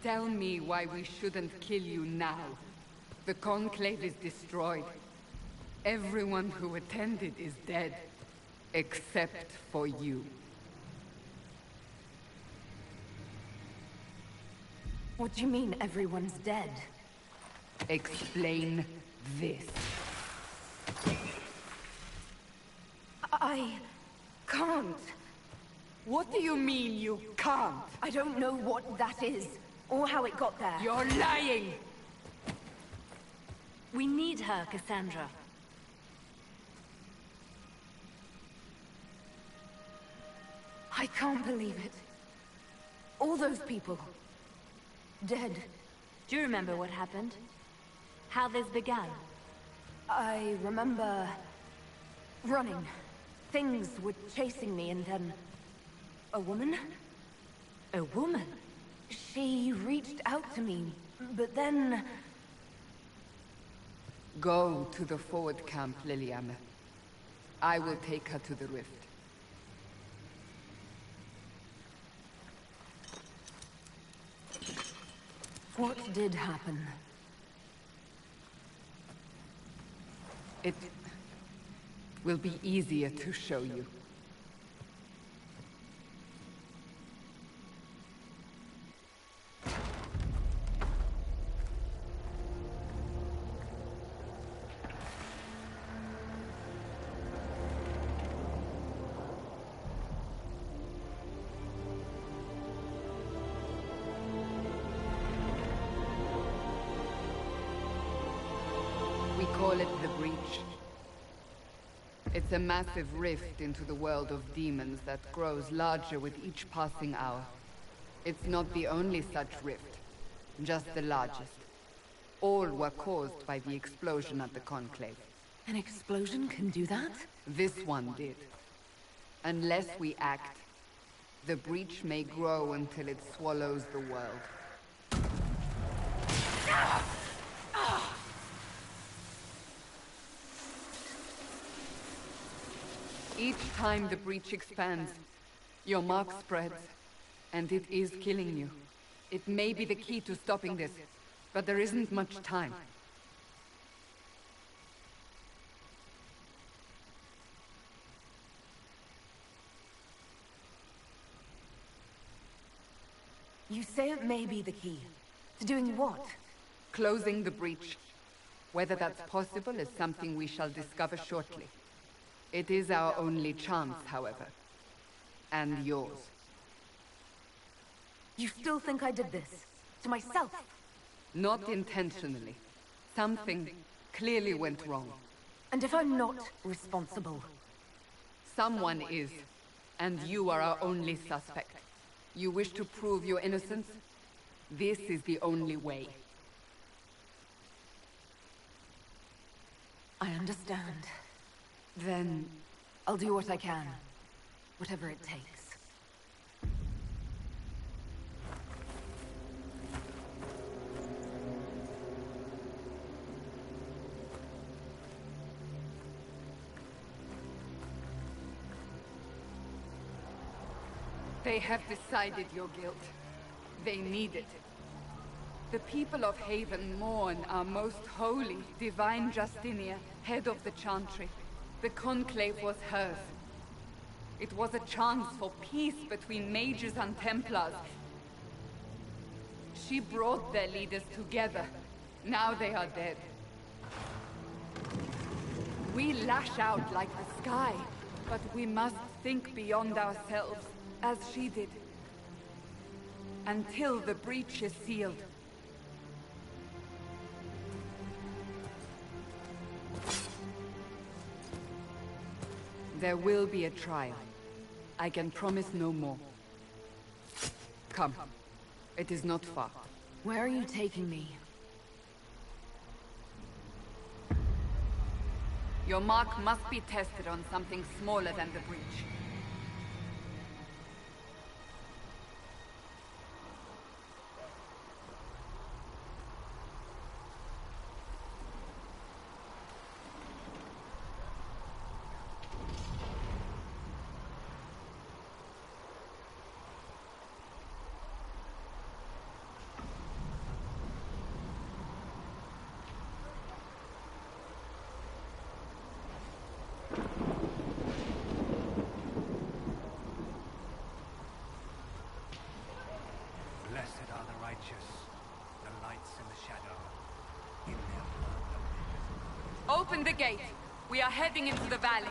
Tell me why we shouldn't kill you now. The Conclave is destroyed. Everyone who attended is dead. Except for you. What do you mean everyone's dead? Explain this. I can't. What do you mean you can't? I don't know what that is, or how it got there. You're lying! We need her, Cassandra. I can't believe it. All those people. Dead. Do you remember what happened? How this began? I remember... running. Things were chasing me and then... a woman? A woman? She reached out to me, but then... Go to the forward camp, Liliana. I will take her to the rift. What did happen? It will be easier to show you. We call it the Breach. It's a massive rift into the world of demons that grows larger with each passing hour. It's not the only such rift, just the largest. All were caused by the explosion at the Conclave. An explosion can do that? This one did. Unless we act, the Breach may grow until it swallows the world. Each time the Breach expands, your mark spreads, and it is killing you. It may be the key to stopping this, but there isn't much time. You say it may be the key. To doing what? Closing the Breach. Whether that's possible is something we shall discover shortly. It is our only chance, however. And yours. You still think I did this? To myself? Not intentionally. Something clearly went wrong. And if I'm not responsible? Someone is, and you are our only suspect. You wish to prove your innocence? This is the only way. I understand. Then... I'll do what I can. Whatever it takes. They have decided your guilt. They need it. The people of Haven mourn our most holy, divine Justinia, head of the Chantry. The Conclave was hers. It was a chance for peace between mages and Templars. She brought their leaders together. Now they are dead. We lash out like the sky, but we must think beyond ourselves, as she did. Until the breach is sealed. There will be a trial. I can promise no more. Come. It is not far. Where are you taking me? Your mark must be tested on something smaller than the breach. Open the gate. We are heading into the valley.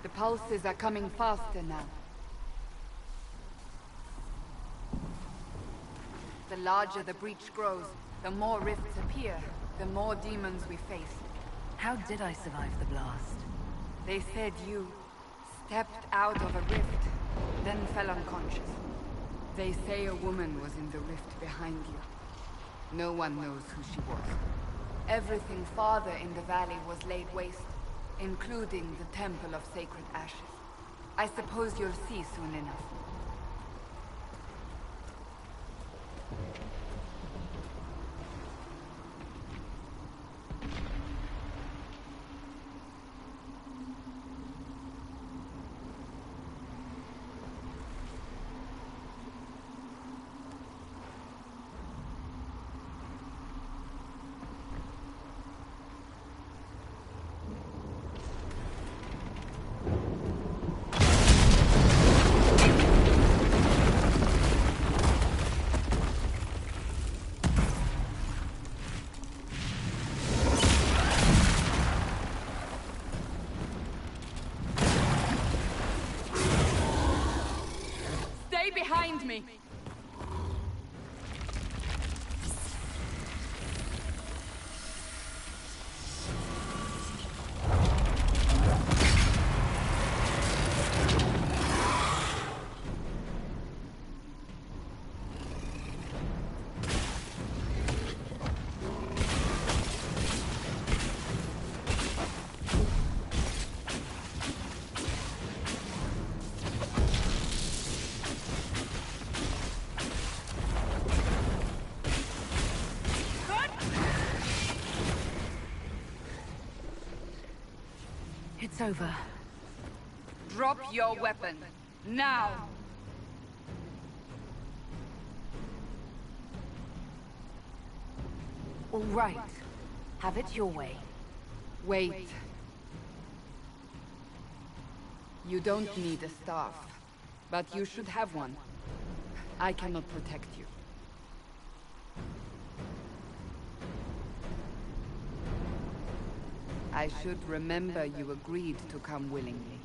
The pulses are coming faster now. The larger the breach grows, the more rifts appear, the more demons we face. How did I survive the blast? They said you stepped out of a rift, then fell unconscious. They say a woman was in the rift behind you. No one knows who she was. Everything farther in the valley was laid waste, including the Temple of Sacred Ashes. I suppose you'll see soon enough. Behind me! It's over. Drop your weapon. Now! All right. Have it your way. Wait. You don't need a staff, but you should have one. I cannot protect you. I should remember you agreed to come willingly.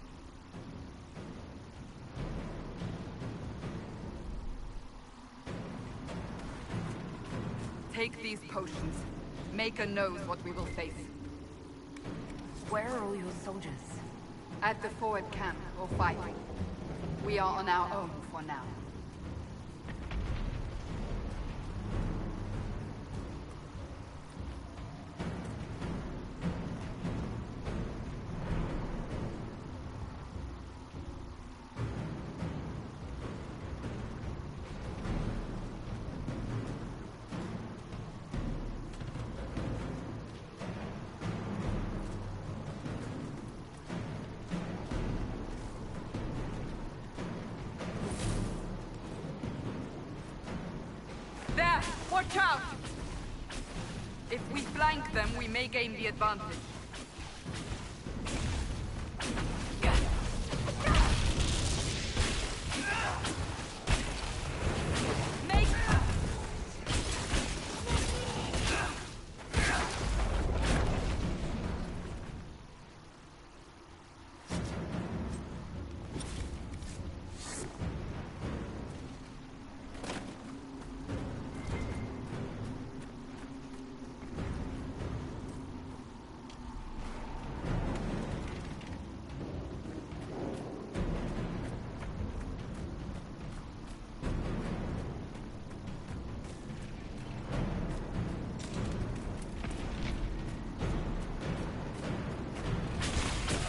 Take these potions. Maker knows what we will face. Where are all your soldiers? At the forward camp, or fighting. We are on our own for now. There! Watch out! If we flank them, we may gain the advantage.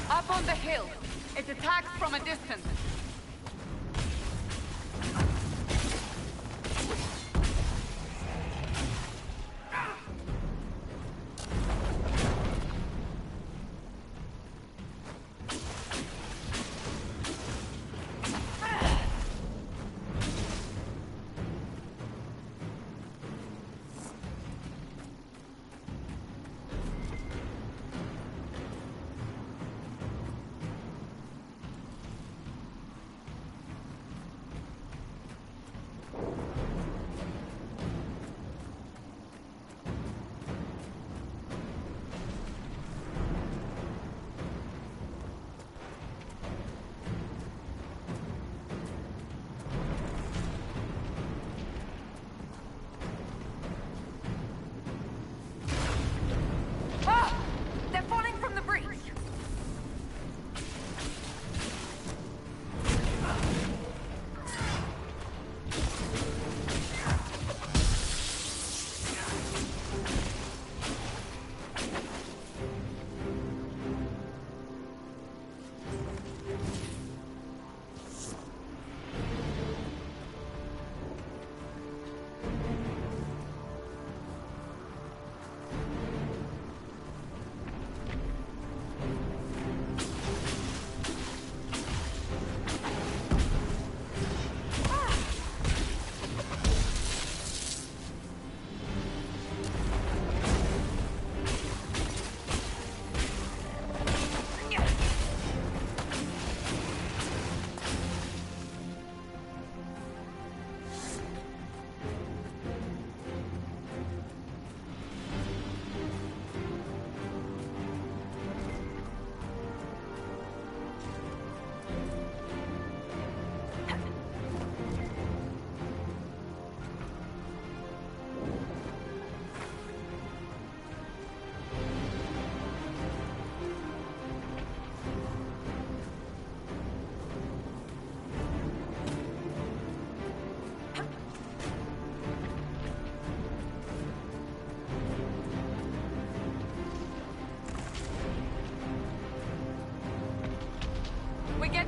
Up on the hill. It attacks from a distance.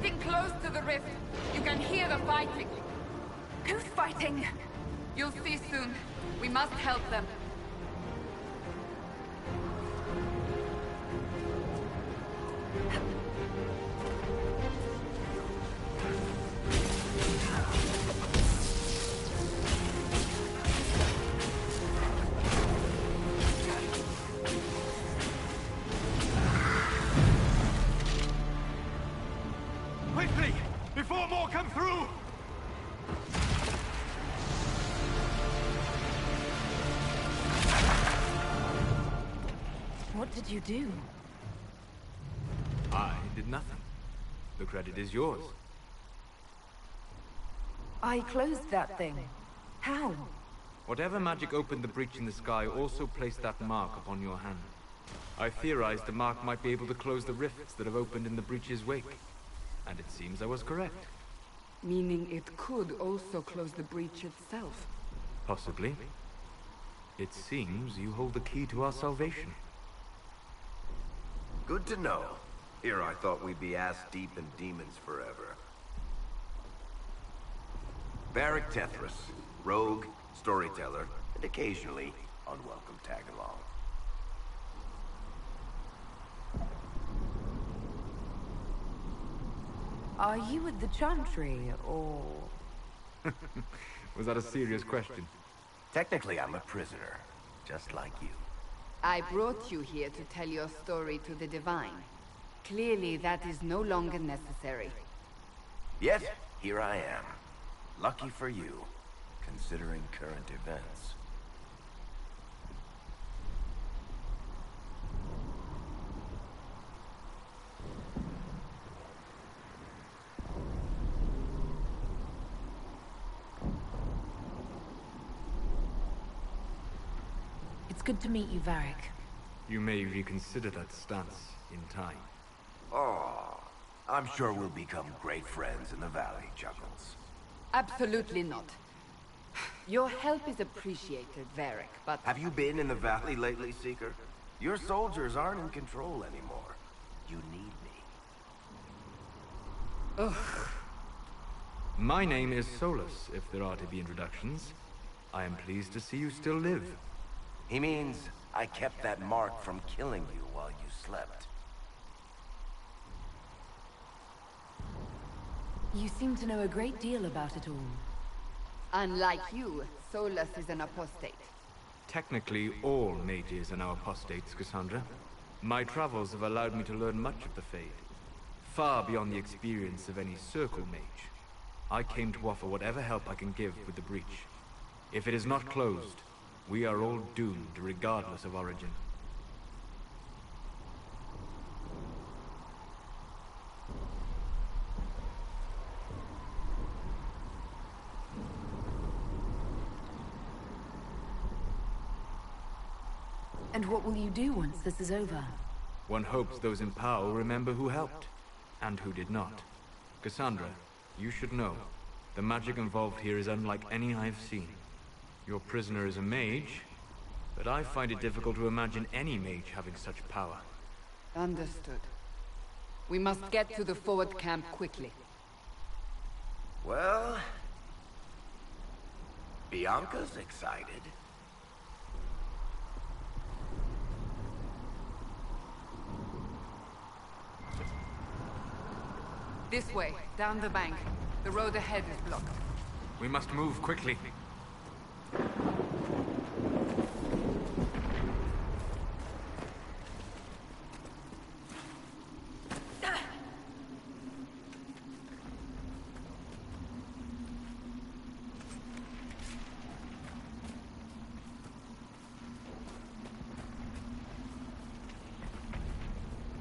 getting close to the rift. You can hear the fighting. Who's fighting? You'll see soon. We must help them. Quickly! Before more come through! What did you do? I did nothing. The credit is yours. I closed that thing. How? Whatever magic opened the breach in the sky also placed that mark upon your hand. I theorized the mark might be able to close the rifts that have opened in the breach's wake. And it seems I was correct. Meaning it could also close the breach itself. Possibly. It seems you hold the key to our salvation. Good to know. Here I thought we'd be ass-deep in demons forever. Varric Tethras, rogue, storyteller, and occasionally unwelcome tag-along. Are you with the Chantry, or...? Was that a serious question? Technically, I'm a prisoner, just like you. I brought you here to tell your story to the Divine. Clearly, that is no longer necessary. Yes, here I am. Lucky for you, considering current events. It's good to meet you, Varric. You may reconsider that stance in time. Oh, I'm sure we'll become great friends in the valley, Chuckles. Absolutely not. Your help is appreciated, Varric, but... Have you been in the valley lately, Seeker? Your soldiers aren't in control anymore. You need me. Ugh. My name is Solus, if there are to be introductions. I am pleased to see you still live. He means I kept that mark from killing you while you slept. You seem to know a great deal about it all. Unlike you, Solus is an apostate. Technically, all mages are now apostates, Cassandra. My travels have allowed me to learn much of the Fade. Far beyond the experience of any Circle mage. I came to offer whatever help I can give with the breach. If it is not closed, we are all doomed, regardless of origin. And what will you do once this is over? One hopes those in power will remember who helped, and who did not. Cassandra, you should know, the magic involved here is unlike any I've seen. Your prisoner is a mage, but I find it difficult to imagine any mage having such power. Understood. We must get to the forward camp quickly. Well... Bianca's excited. This way, down the bank. The road ahead is blocked. We must move quickly.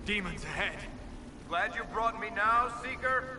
Demons ahead! Glad you brought me now, Seeker?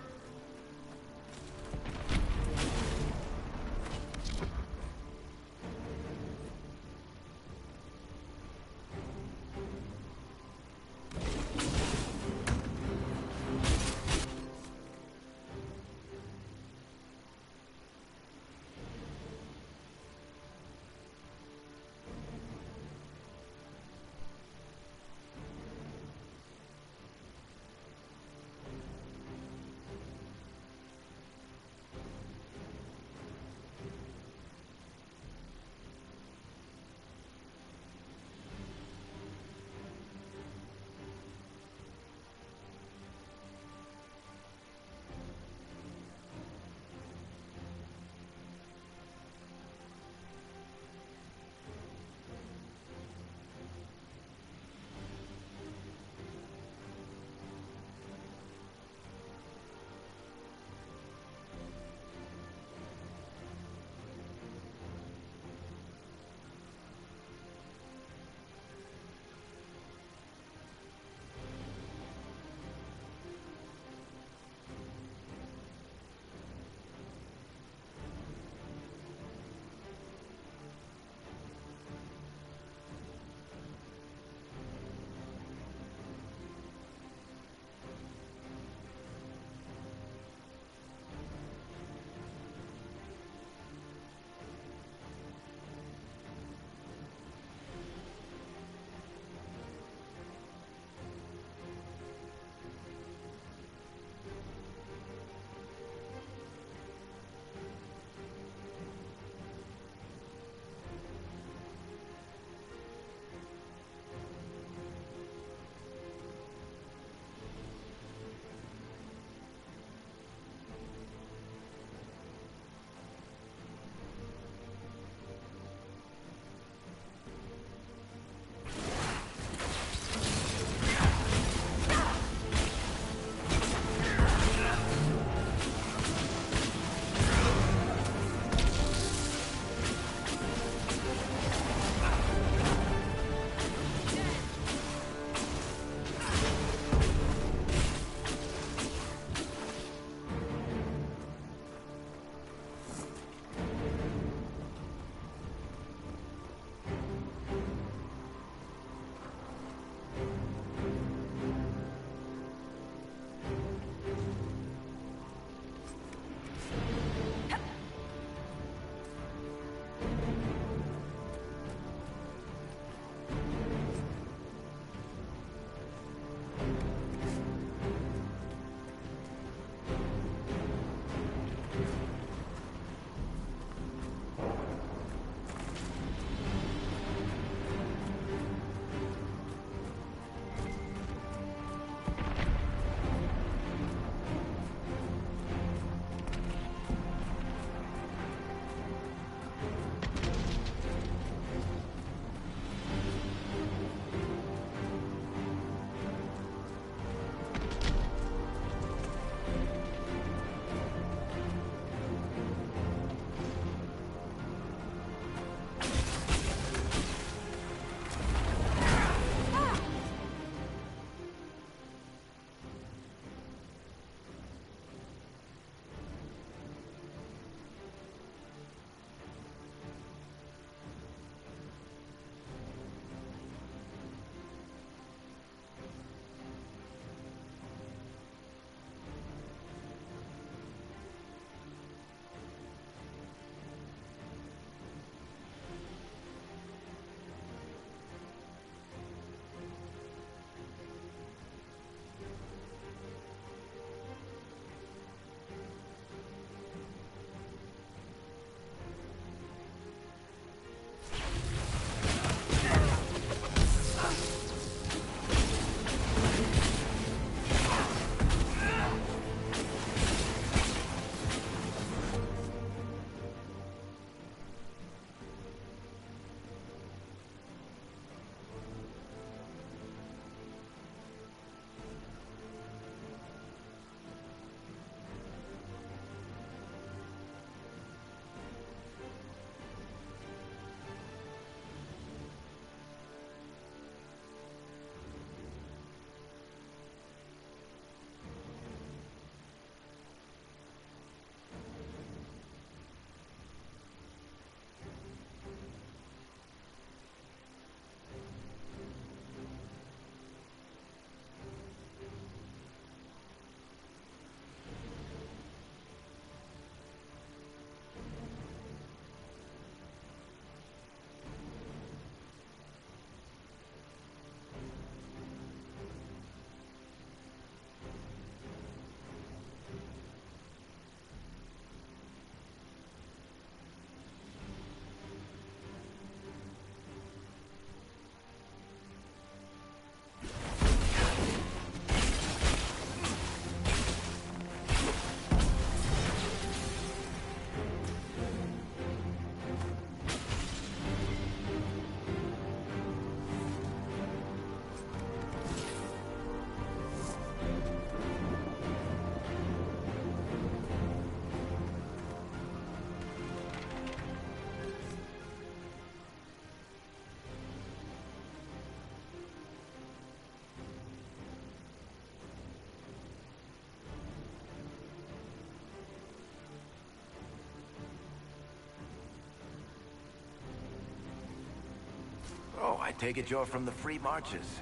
take it you're from the Free Marches.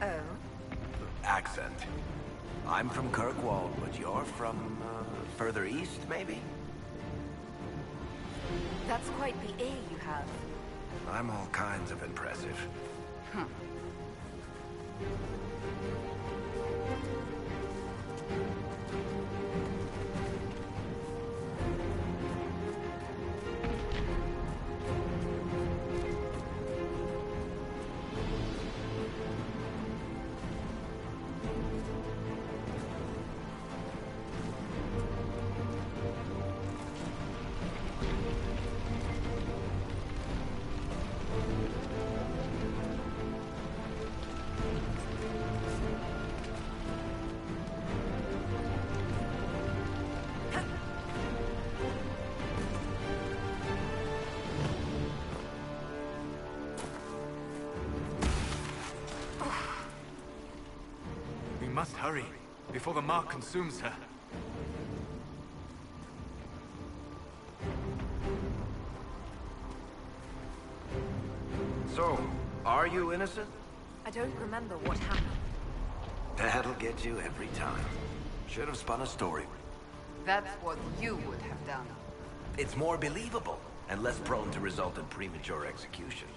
Oh? Accent. I'm from Kirkwall, but you're from, further east, maybe? That's quite the ear you have. I'm all kinds of impressive. Huh. We must hurry, before the mark consumes her. So, are you innocent? I don't remember what happened. That'll get you every time. Should have spun a story. That's what you would have done. It's more believable, and less prone to result in premature execution.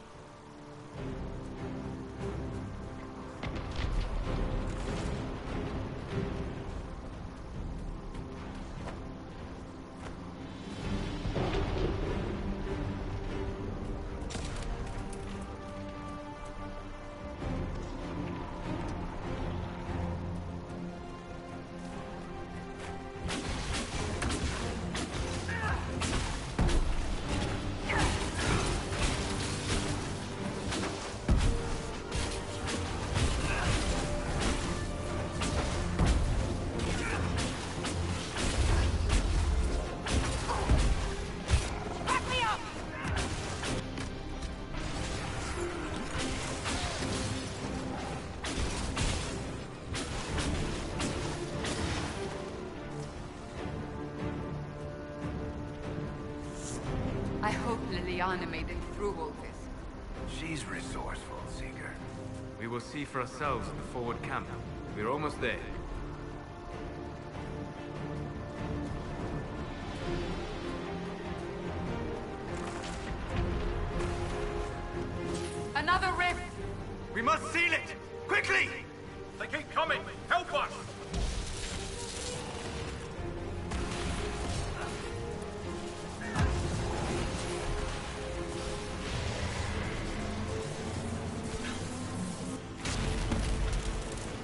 I hope Liliana made it through all this. She's resourceful, Seeker. We will see for ourselves at the forward camp. We're almost there. Another rift! We must seal it! Quickly! They keep coming! Help us!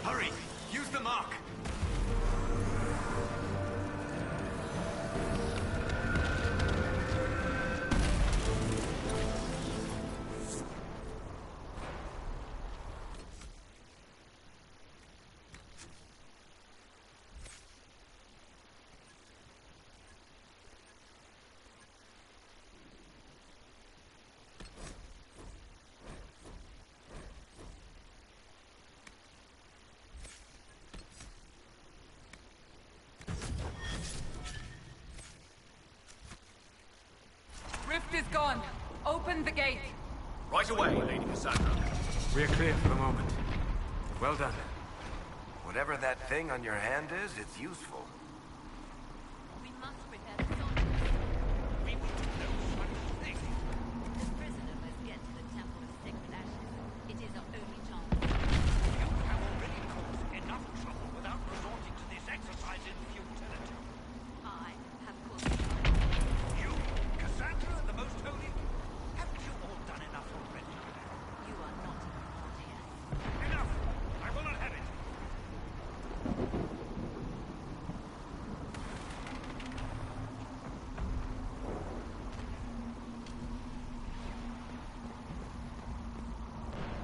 Hurry! Use the mark! Rift is gone. Open the gate. Right away, Lady Cassandra. We're clear for the moment. Well done. Whatever that thing on your hand is, it's useful. We must prepare the soldiers. We will do no such thing. The prisoner must get to the Temple of Sacred Ashes. It is our only chance. You have already caused enough trouble without resorting to this exercise in futility. I have caused trouble. You, Cassandra, the Most Holy, haven't you all done enough already? You are not important here. Enough! I will not have it!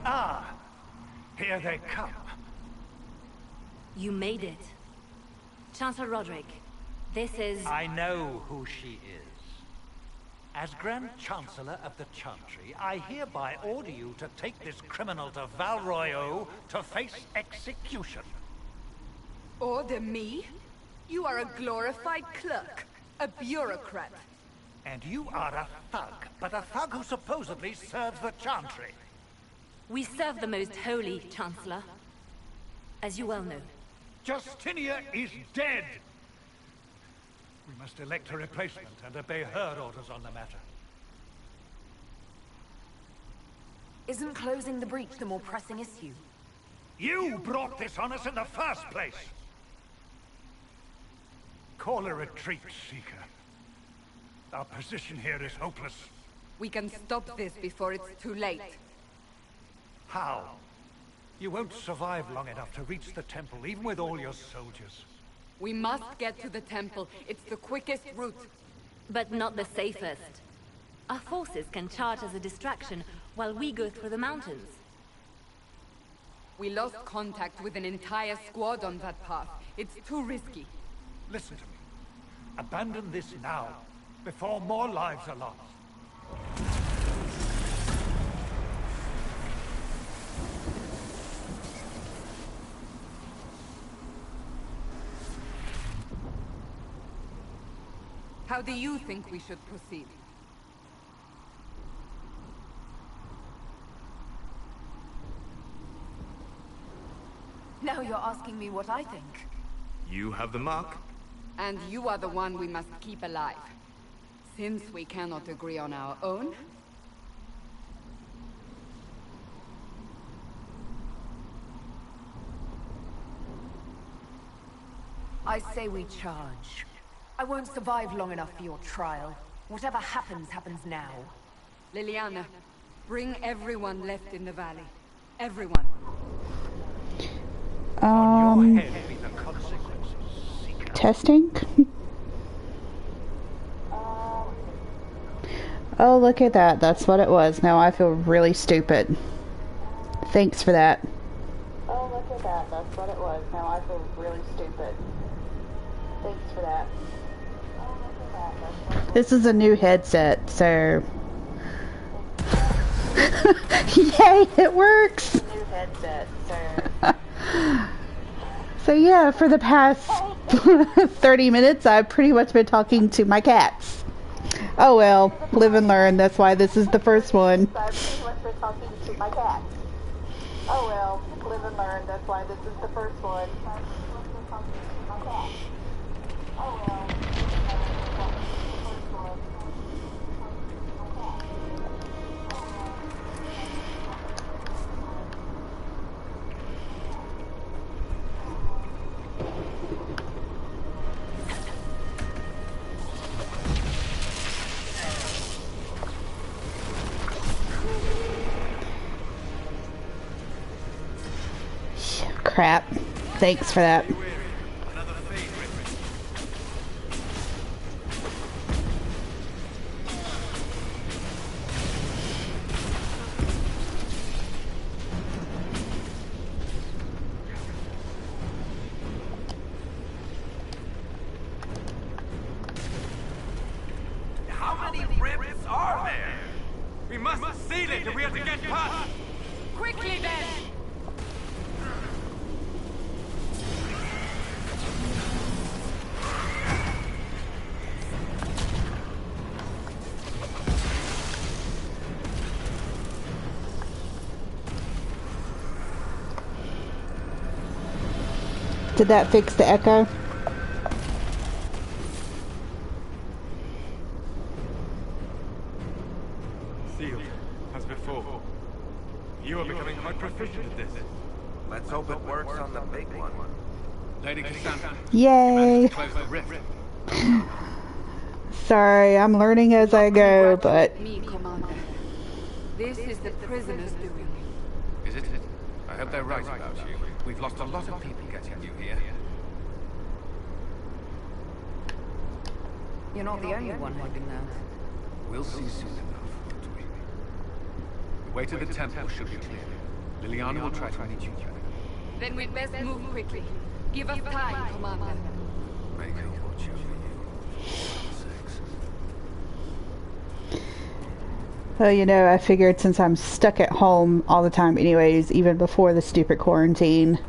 Ah, here they come. You made it. Chancellor Roderick, this is... I know who she is. As Grand Chancellor of the Chantry, I hereby order you to take this criminal to Val Royeaux to face execution. Order me? You are a glorified clerk. A bureaucrat. And you are a thug, but a thug who supposedly serves the Chantry. We serve the most holy, Chancellor. As you well know. Justinia is dead! We must elect a replacement and obey her orders on the matter. Isn't closing the breach the more pressing issue? You brought this on us in the first place! Call a retreat, Seeker. Our position here is hopeless. We can stop this before it's too late. How? You won't survive long enough to reach the temple, even with all your soldiers. We must get to the temple. It's the quickest route. But not the safest. Our forces can charge as a distraction while we go through the mountains. We lost contact with an entire squad on that path. It's too risky. Listen to me. Abandon this now, before more lives are lost. How do you think we should proceed? Now you're asking me what I think. You have the mark. And you are the one we must keep alive. Since we cannot agree on our own... I say we charge. I won't survive long enough for your trial. Whatever happens, happens now. Liliana, bring everyone left in the valley. Everyone. On your head be the consequences, Seeker. Testing? Oh, look at that. That's what it was. Now I feel really stupid. Thanks for that. Oh, look at that. That's what it was. Now I feel really stupid. Thanks for that. This is a new headset, so... Yay, it works! New headset, so... So yeah, for the past 30 minutes, I've pretty much been talking to my cats. Oh well, live and learn, that's why this is the first one. I've pretty much been talking to my cats. Oh well, live and learn, that's why this is the first one. Oh well. Crap. Thanks for that. How many rifts are there? We must seal it if we have to get past! Quickly then! Did that fix the echo? Sealed, as before. You are becoming quite proficient at this. Let's hope it works on the big one. Lady Cassandra, Yay! close the rift. Sorry, I'm learning as I go, but... Me, Commander. This is the prisoners' doing. Is it? I hope they're right about you. We've lost a lot of people getting you here. You're not the only one hoping that. We'll see soon enough, won't we? The way to the temple should be clear. Liliana will try to meet you there. Then we'd best move quickly. Give us time, Commander. Make her watch over you. Sakes. Well, you know, I figured since I'm stuck at home all the time anyways, even before the stupid quarantine,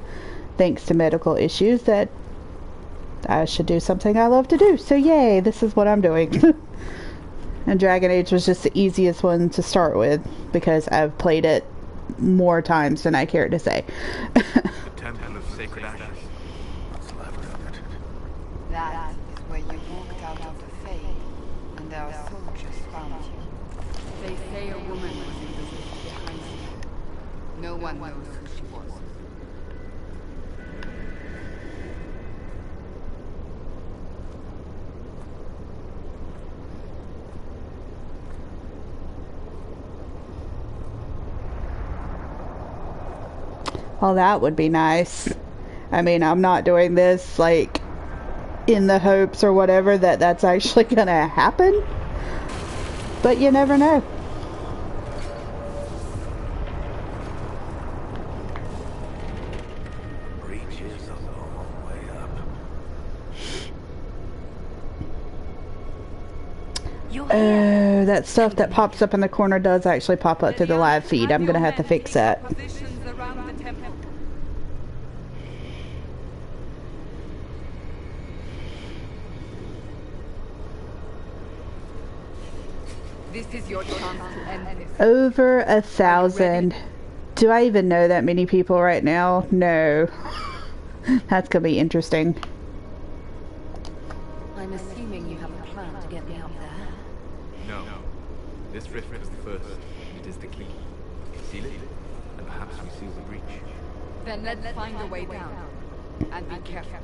thanks to medical issues, that I should do something I love to do. So yay, this is what I'm doing. And Dragon Age was just the easiest one to start with, because I've played it more times than I care to say. The Temple of Sacred Ashes. What's left of it? That is where you walked out of the Fade, and our soldiers found you. They say a woman was in the rift behind you. No one knows who she was. Well, that would be nice. I mean, I'm not doing this, like, in the hopes or whatever that that's actually gonna happen. But you never know. Breach is a long way up. Oh, that stuff that pops up in the corner does actually pop up to the live feed. I'm gonna have to fix that. This is your chance to end this. Over 1,000. Do I even know that many people right now? No. That's gonna be interesting. I'm assuming you have a plan to get me up there. No. This rift was the first. It is the key. Seal it, and perhaps we seal the breach. Then let's find a way down. And be careful.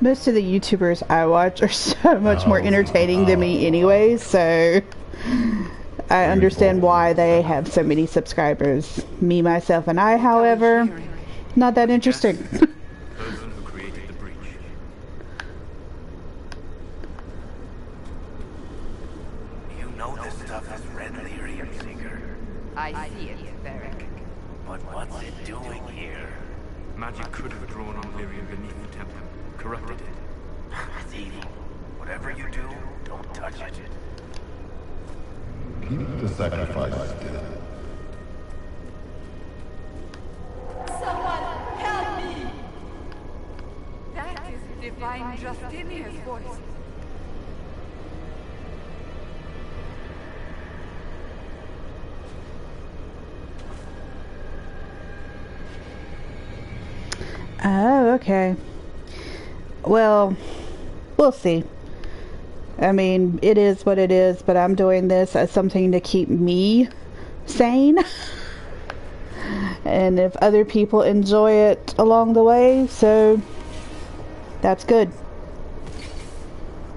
Most of the YouTubers I watch are so much more entertaining than me anyway, so I understand why they have so many subscribers. Me, myself, and I, however, not that interesting. Person who created the breach. You know this stuff is red lyrium, Seeker. I see it, Varric. But what's it doing here? Magic could have drawn on lyrium beneath the temple, corrupted it. It's evil. Whatever you do, don't touch it. Keep the sacrifices still. Someone help me! That is Divine Justinia's voice. Oh, okay. Well, we'll see. I mean, it is what it is, but I'm doing this as something to keep me sane. And if other people enjoy it along the way, so that's good.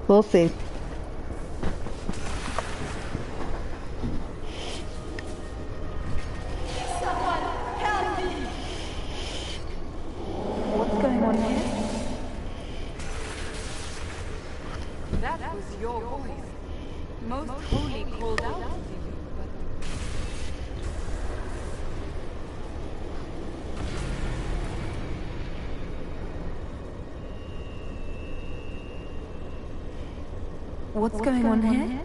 We'll see. What's going on here? That was your voice. Most holy called out to you, but... What's going on here?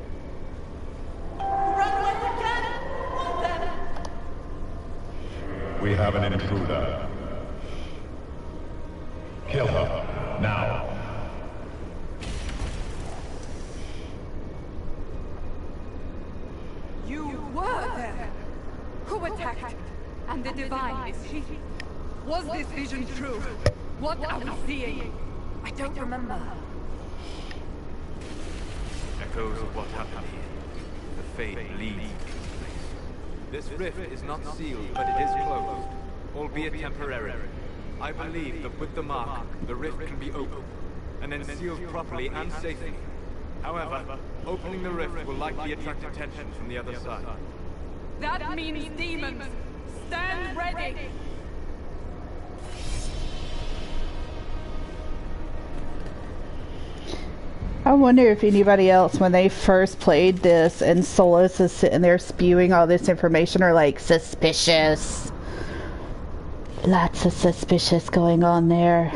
We have an intruder. Kill her, now. You were there! Who attacked? And the Divine, is she? Was this vision true? What are we seeing? I don't remember. Echoes of what happened here. The fate leads to this place. This rift is not sealed, but it is closed, albeit temporarily. I believe that with the mark, the rift can be opened, and then sealed properly and safely. However, opening the rift will likely attract attention from the other side. That means demons! Stand ready! I wonder if anybody else, when they first played this and Solus is sitting there spewing all this information, are like, suspicious. Lots of suspicious going on there.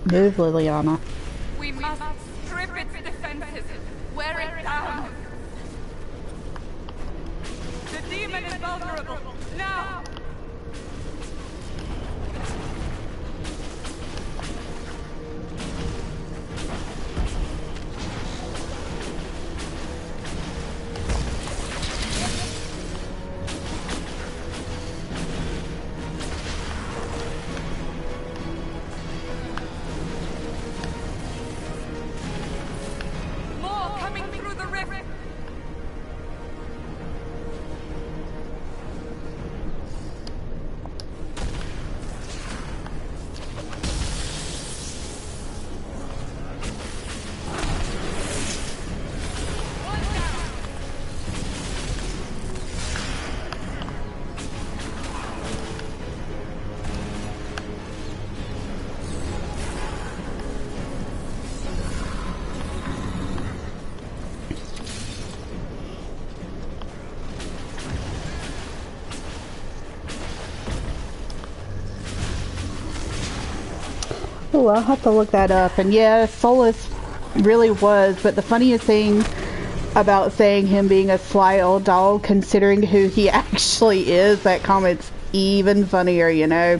Move, Liliana. We must strip its defenses, wear it down. The demon is vulnerable. Now! Oh, I'll have to look that up. And yeah, Solus really was, but the funniest thing about saying him being a sly old dog, considering who he actually is, that comment's even funnier, you know?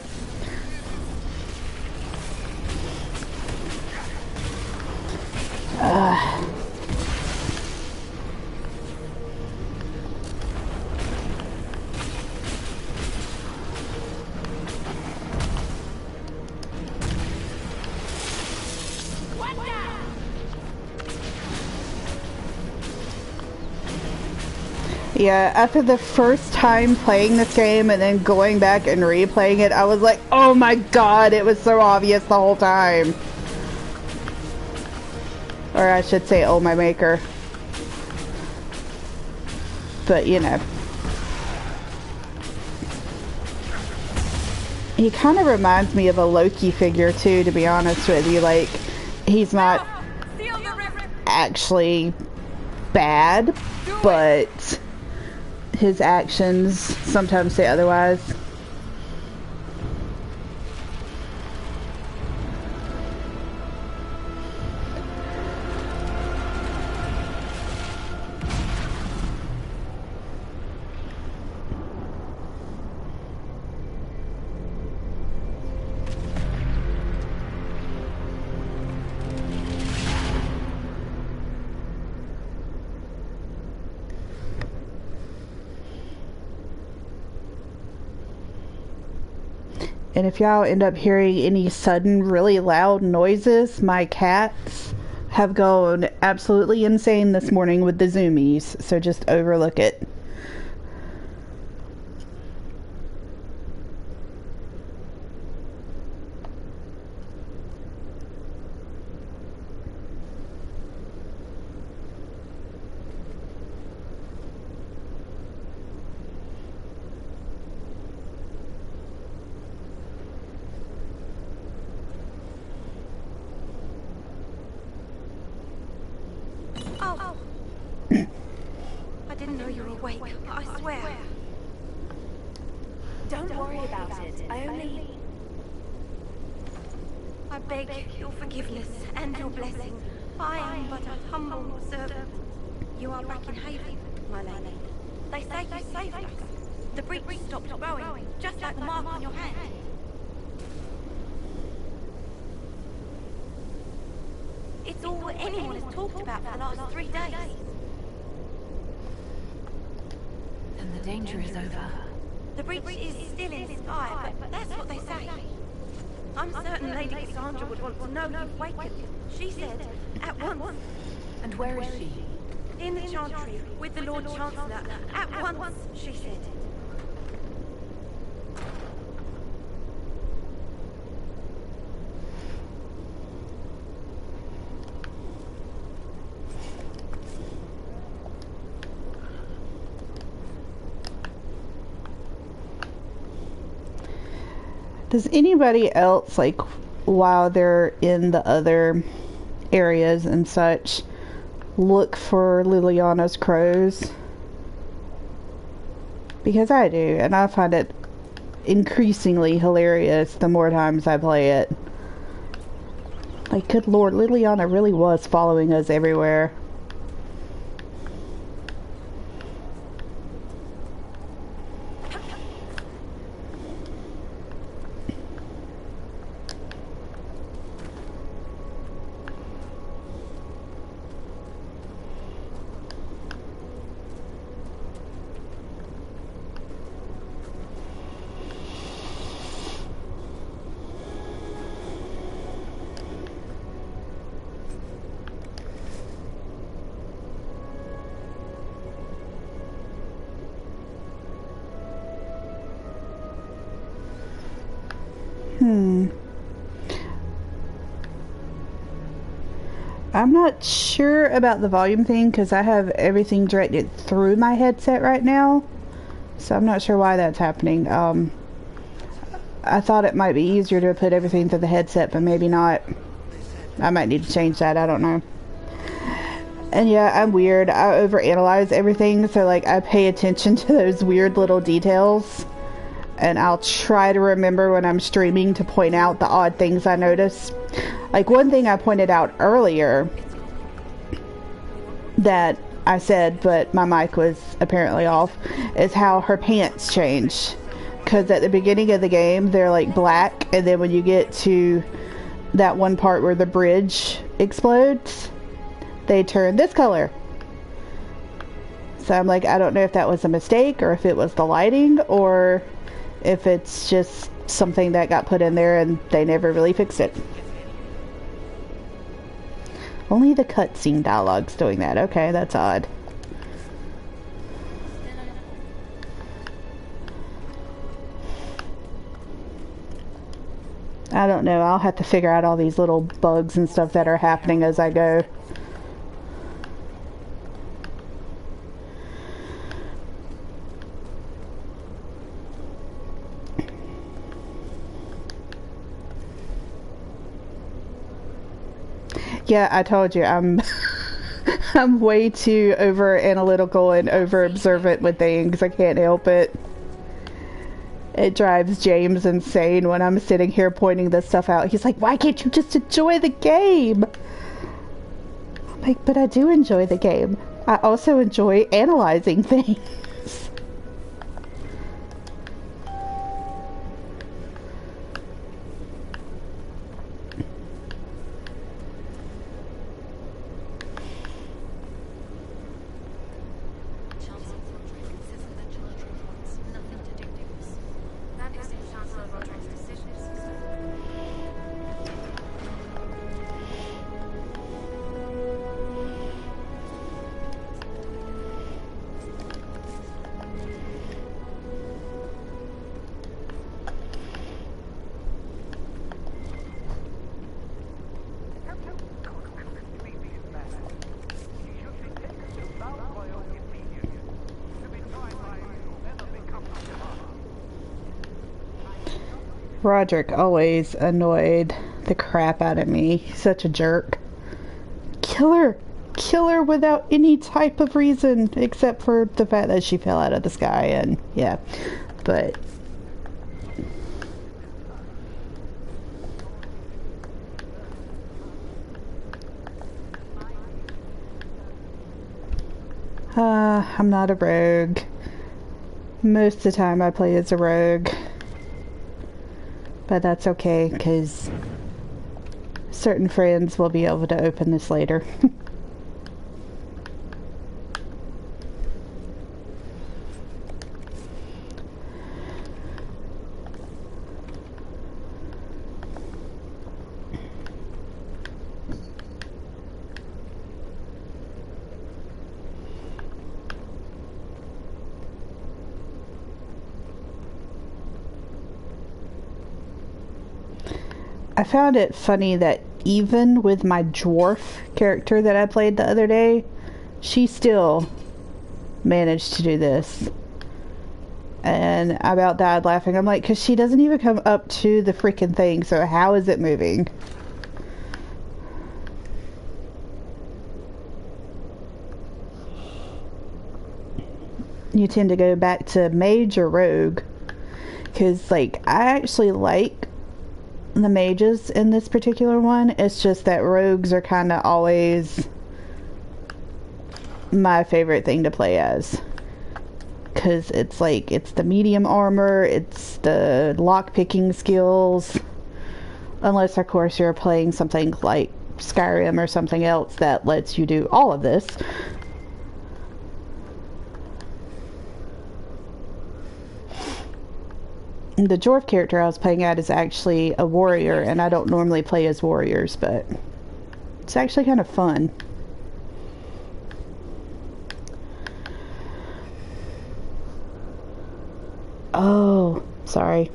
Yeah, after the first time playing this game and then going back and replaying it, I was like, oh my god, it was so obvious the whole time. Or I should say, oh my maker. But, you know. He kind of reminds me of a Loki figure too, to be honest with you. Like, he's not actually bad, but his actions sometimes say otherwise. And if y'all end up hearing any sudden really loud noises, my cats have gone absolutely insane this morning with the zoomies, so just overlook it. I didn't know you were awake, I swear. Don't worry about it. I beg your forgiveness and your blessing. I am but a humble servant. You are back in Haven, my lady. They say you saved us. The breach stopped growing, just like the mark on your hand. It's all anyone has talked about for the last 3 days. Then the danger is over. The breach is still in the sky, but that's what they say. I'm certain Lady Cassandra would want to know you've wakened. She said, at once. And where is she? In the Chantry, with the Lord Chancellor. At once, she said. Does anybody else, like, while they're in the other areas and such, look for Liliana's crows? Because I do, and I find it increasingly hilarious the more times I play it. Like, good lord, Liliana really was following us everywhere. I'm not sure about the volume thing because I have everything directed through my headset right now. So I'm not sure why that's happening. I thought it might be easier to put everything through the headset, but maybe not. I might need to change that. I don't know. And yeah, I'm weird. I overanalyze everything, so like I pay attention to those weird little details. And I'll try to remember when I'm streaming to point out the odd things I notice. Like one thing I pointed out earlier that I said, but my mic was apparently off, is how her pants change. Because at the beginning of the game, they're like black, and then when you get to that one part where the bridge explodes, they turn this color. So I'm like, I don't know if that was a mistake, or if it was the lighting, or if it's just something that got put in there and they never really fixed it. Only the cutscene dialogue's doing that. Okay, that's odd. I don't know. I'll have to figure out all these little bugs and stuff that are happening as I go. Yeah, I told you, I'm way too over analytical and over observant with things. I can't help it. It drives James insane when I'm sitting here pointing this stuff out. He's like, why can't you just enjoy the game? I'm like, but I do enjoy the game. I also enjoy analyzing things. Roderick always annoyed the crap out of me. He's such a jerk. Kill her! Kill her without any type of reason, except for the fact that she fell out of the sky, and yeah. But I'm not a rogue. Most of the time I play as a rogue. But that's okay, because certain friends will be able to open this later. I found it funny that even with my dwarf character that I played the other day, she still managed to do this. And I about died laughing. I'm like, because she doesn't even come up to the freaking thing, so how is it moving? You tend to go back to mage or rogue. Because, like, I actually like the mages in this particular one. It's just that rogues are kind of always my favorite thing to play as. Because it's like, it's the medium armor, it's the lock-picking skills. Unless, of course, you're playing something like Skyrim or something else that lets you do all of this. The dwarf character I was playing at is actually a warrior, and I don't normally play as warriors, but it's actually kind of fun. Oh, sorry.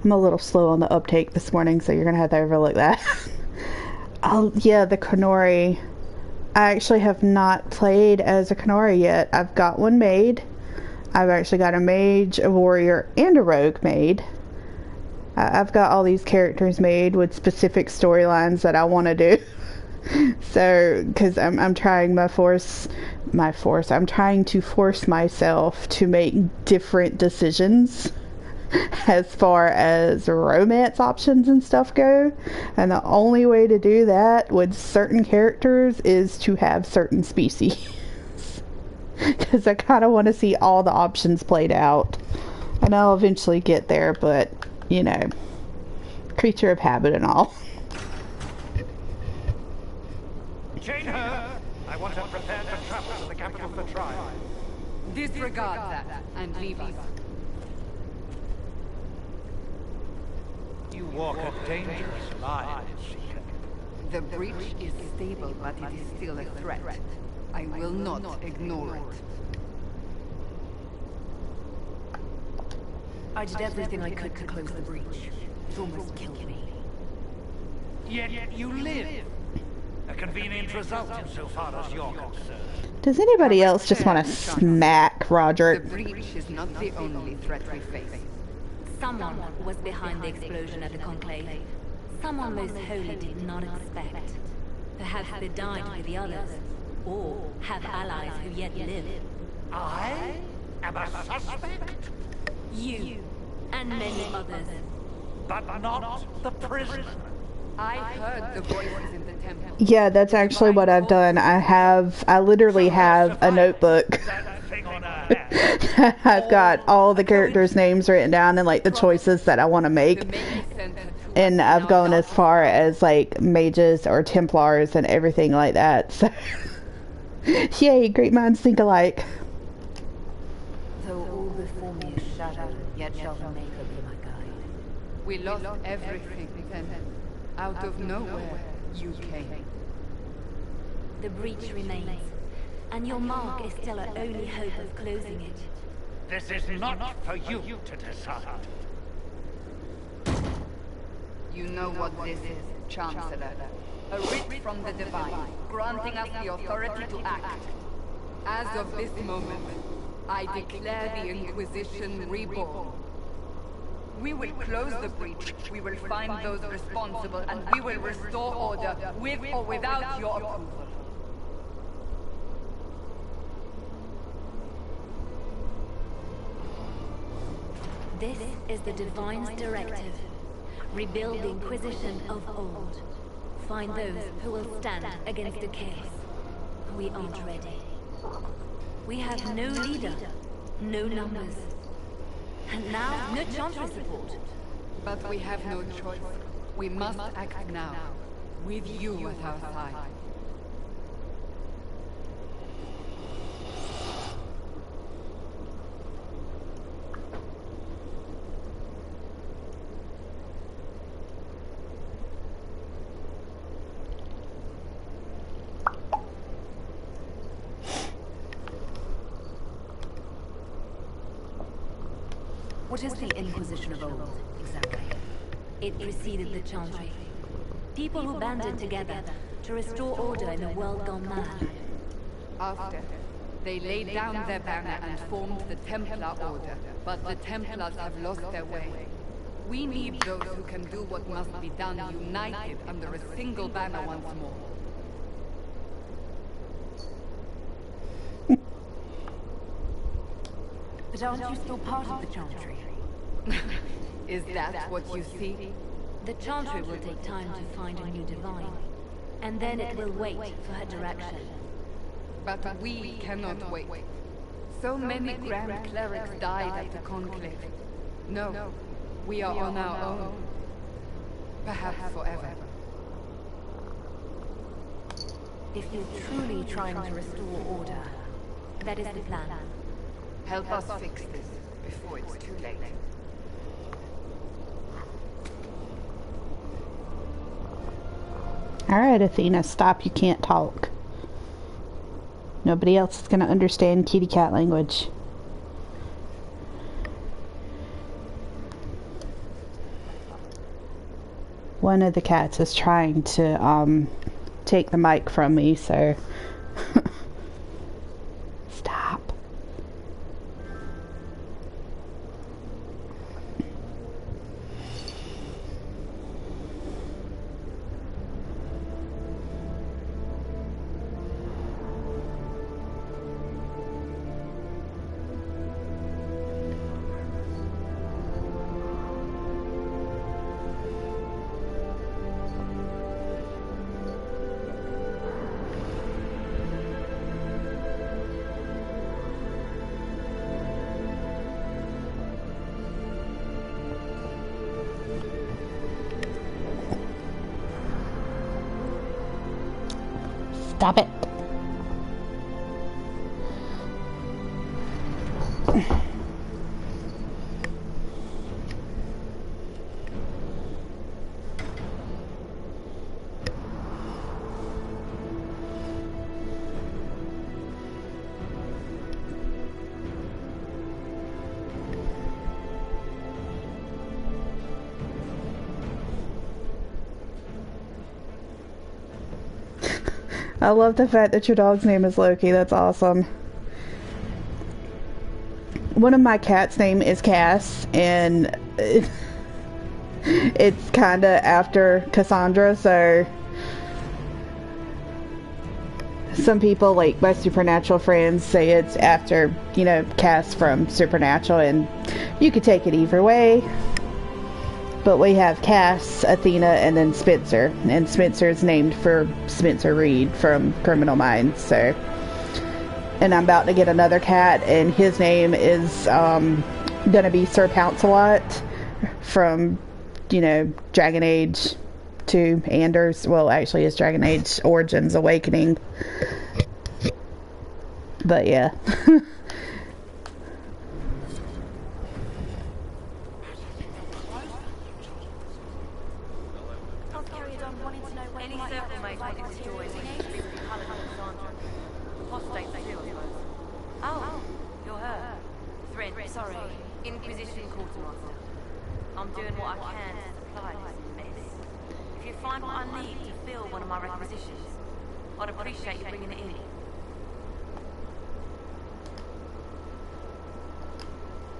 I'm a little slow on the uptake this morning, so you're gonna have to overlook that. Oh, yeah, the Khenori. I actually have not played as a Khenori yet. I've got one made. I've actually got a mage, a warrior, and a rogue made. I've got all these characters made with specific storylines that I want to do. So, because I'm trying I'm trying to force myself to make different decisions as far as romance options and stuff go, and the only way to do that with certain characters is to have certain species. Because I kind of want to see all the options played out, and I'll eventually get there, but you know, creature of habit and all. Chain her! I want her prepared for travel to the capital of the tribe. Disregard that and leave us. You walk a dangerous line, Seeker. The breach is stable, but it is still a threat. I will not ignore it. I did everything I could to close the breach. It almost killed me. Yet you live. A convenient result insofar as you're concerned. Does anybody else just want to smack Roger? The breach is not the only threat we face. Someone was behind the explosion at the Conclave. Someone most holy did not expect. Perhaps they died with the others, or have allies who yet live. I am a suspect? You, and many others. But not the prisoner. I heard the voices in the temple. Yeah, that's actually what I've done. I literally have a notebook. I've got all the characters' names written down and like the choices that I want to make. And I've gone as far as like mages or Templars and everything like that. So, yay, great minds think alike. Though all before me is shattered, yet shall the Maker be my guide. We lost everything then. Out of nowhere, you came. The breach remains, and your mark is still our only hope of closing it. This is not for you to decide. You know what this is, Chancellor. A writ from the Divine, granting us the authority to act. As of this moment, I declare the Inquisition reborn. We will close the breach, we will find those responsible, and we will restore order, with or without your approval. This is the Divine's directive. Rebuild the Inquisition of old. Find those who will stand against the chaos. We aren't ready. We have no leader, no numbers. And now, no Chantry support. But we have no choice. We must act now, with you at our side. What is the Inquisition of old, exactly? It preceded the Chantry. People who banded together to restore order in a world gone mad. After, they laid down their banner and formed the Templar Order, but the Templars have lost their way. We need those who can do what must be done, united under a single banner once more. But aren't you still part of the Chantry? Is that what you see? The Chantry will take time to find a new divine. And then it will wait for her direction. But we cannot wait. So many Grand Clerics died at the Conclave. No, we are on our own. Perhaps forever. If you're truly trying to restore order, That is the plan. Help us fix this before it's too late. Alright, Athena, stop. You can't talk. Nobody else is going to understand kitty cat language. One of the cats is trying to take the mic from me, so stop. Stop it. I love the fact that your dog's name is Loki. That's awesome. One of my cats' name is Cass, and it's kind of after Cassandra, so some people, like my Supernatural friends, say it's after, you know, Cass from Supernatural, and you could take it either way. But we have Cass, Athena, and then Spencer. And Spencer's named for Spencer Reed from Criminal Minds, so. And I'm about to get another cat, and his name is gonna be Sir Pouncelot from, you know, Dragon Age 2, Anders. Well, actually, it's Dragon Age Origins Awakening. But yeah.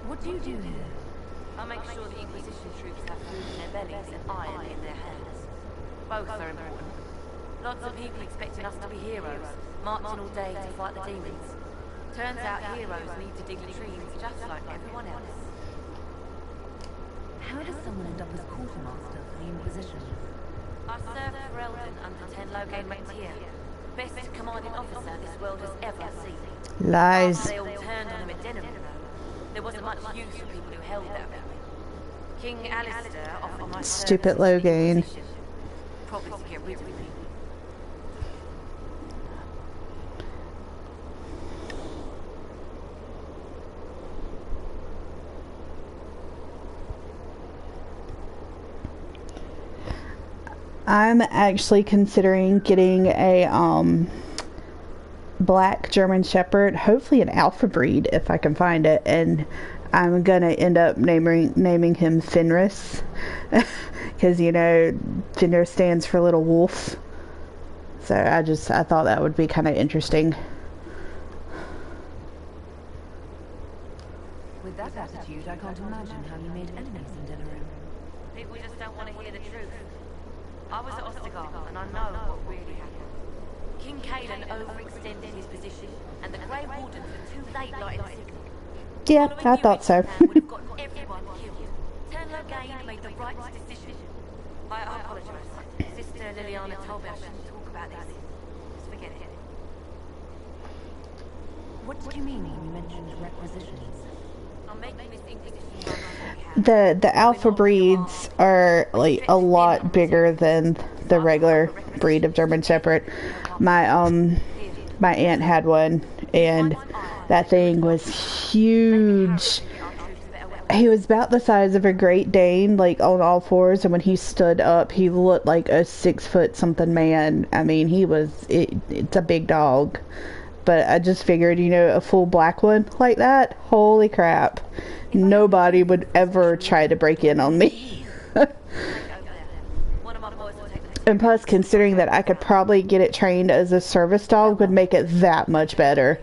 What do you do here? I make sure the Inquisition troops have food in their bellies and iron in their hands. Both are important. Lots of people expecting us to be heroes, marching all day to fight the demons. Turns out heroes need to dig latrines just like everyone else. How does someone end up as quartermaster for the Inquisition? I served for Eldon under 10 Loghain Mactier, best commanding officer this world has ever seen. Lies. After they all turned on him at Denham, there wasn't much use for people who held that view. King Alistair offered my stupid Loghain. Probably to get rid of me. I'm actually considering getting a black German Shepherd, hopefully an alpha breed if I can find it, and I'm gonna end up naming him Fenris because, you know, Fenris stands for little wolf, so I thought that would be kind of interesting. With that attitude, I can't imagine how you made enemies in Denerim. People just don't want to hear the truth. I was at Ostagar, and I know what really happened. King Caelan overextended his position, and the Grey Wardens were too late lighting the signal. Yeah, I thought so. would have gotten everyone killed. Turn Logain made the right decision. I apologize. Sister Liliana told me I shouldn't talk about this. Just forget it. What did you mean when you mentioned requisitions? I'm making this Inquisition run. The alpha breeds are like a lot bigger than the regular breed of German Shepherd. My aunt had one, and that thing was huge. He was about the size of a Great Dane, like on all fours, and when he stood up, he looked like a 6 foot something man. I mean, it's a big dog. But I just figured, you know, a full black one like that, holy crap. Nobody would ever try to break in on me. And plus, considering that I could probably get it trained as a service dog would make it that much better.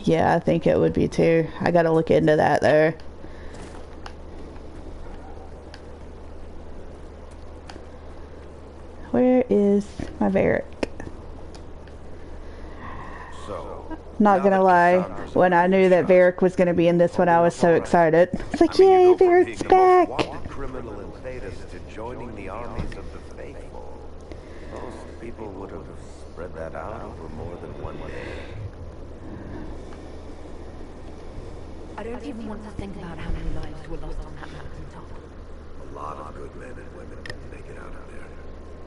Yeah, I think it would be too. I gotta look into that though. Where is my Varric? So, not gonna lie, when I knew that Varric was gonna be in this one, I was so excited. It's like, yay, Varric's back! Criminal in Thedas to joining the armies of the faithful. Most people would have spread that out over more than one day. I don't even want to think about how many lives were lost on that mountain top. A lot of good men and women didn't make it out of there.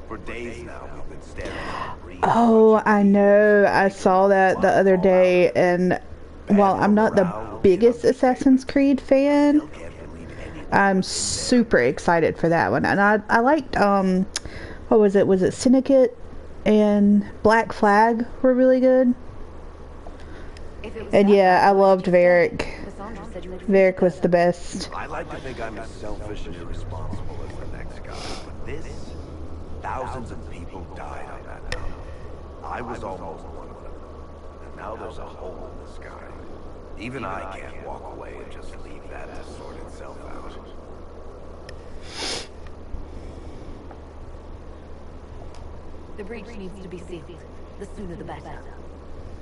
For days now, we've been staring at the breeze. Oh, I know. I saw that the other day, and while I'm not the biggest Assassin's Creed fan, I'm super excited for that one. And I liked, what was it? Was it Syndicate and Black Flag were really good? And yeah, I loved Varric. Varric was the best. I like to think I'm as selfish and irresponsible as the next guy, but this, thousands of people died on that mountain. I was almost one of them, and now there's a hole in the sky. Even I can't walk away and just leave that to sort itself out. The breach needs to be sealed. The sooner the better.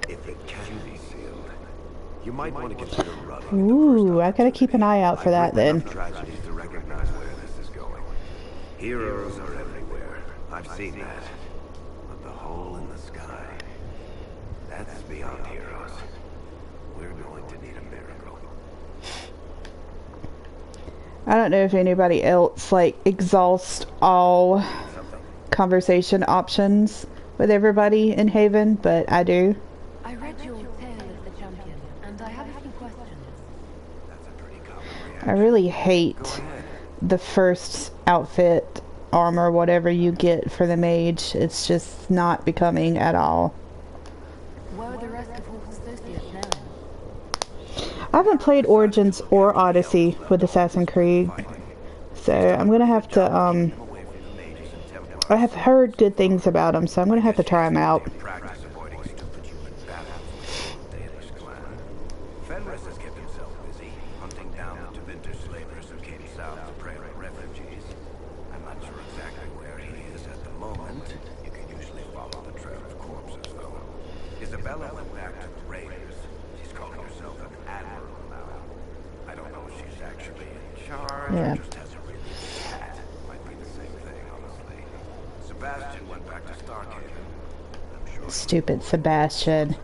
If it can be sealed, you might want to consider running. Ooh, I gotta keep an eye out for that then. Tragedies to recognize where this is going. Heroes are everywhere. I've seen that. But the hole in the sky, that's beyond heroes. We're going to need a miracle. I don't know if anybody else like exhausts all conversation options with everybody in Haven, but I do. I read your tale of the champion, and I have a few questions. I really hate the first outfit, armor, whatever you get for the mage. It's just not becoming at all. Where are the rest of Hawk's associates now? I haven't played Origins or Odyssey with Assassin's Creed, so I'm gonna have to, I have heard good things about them, so I'm gonna have to try them out. Fenris has kept himself busy, hunting down the Tevinter slavers who came south to prey on refugees. I'm not sure exactly where he is at the moment. You can usually follow the trail of corpses, though. Isabella went back to the raiders. She's calling herself an admiral now. I don't know if she's actually in charge or just has a really big hat. Might be the same thing, honestly. Sebastian went back to Starkhaven. I'm sure. Stupid Sebastian.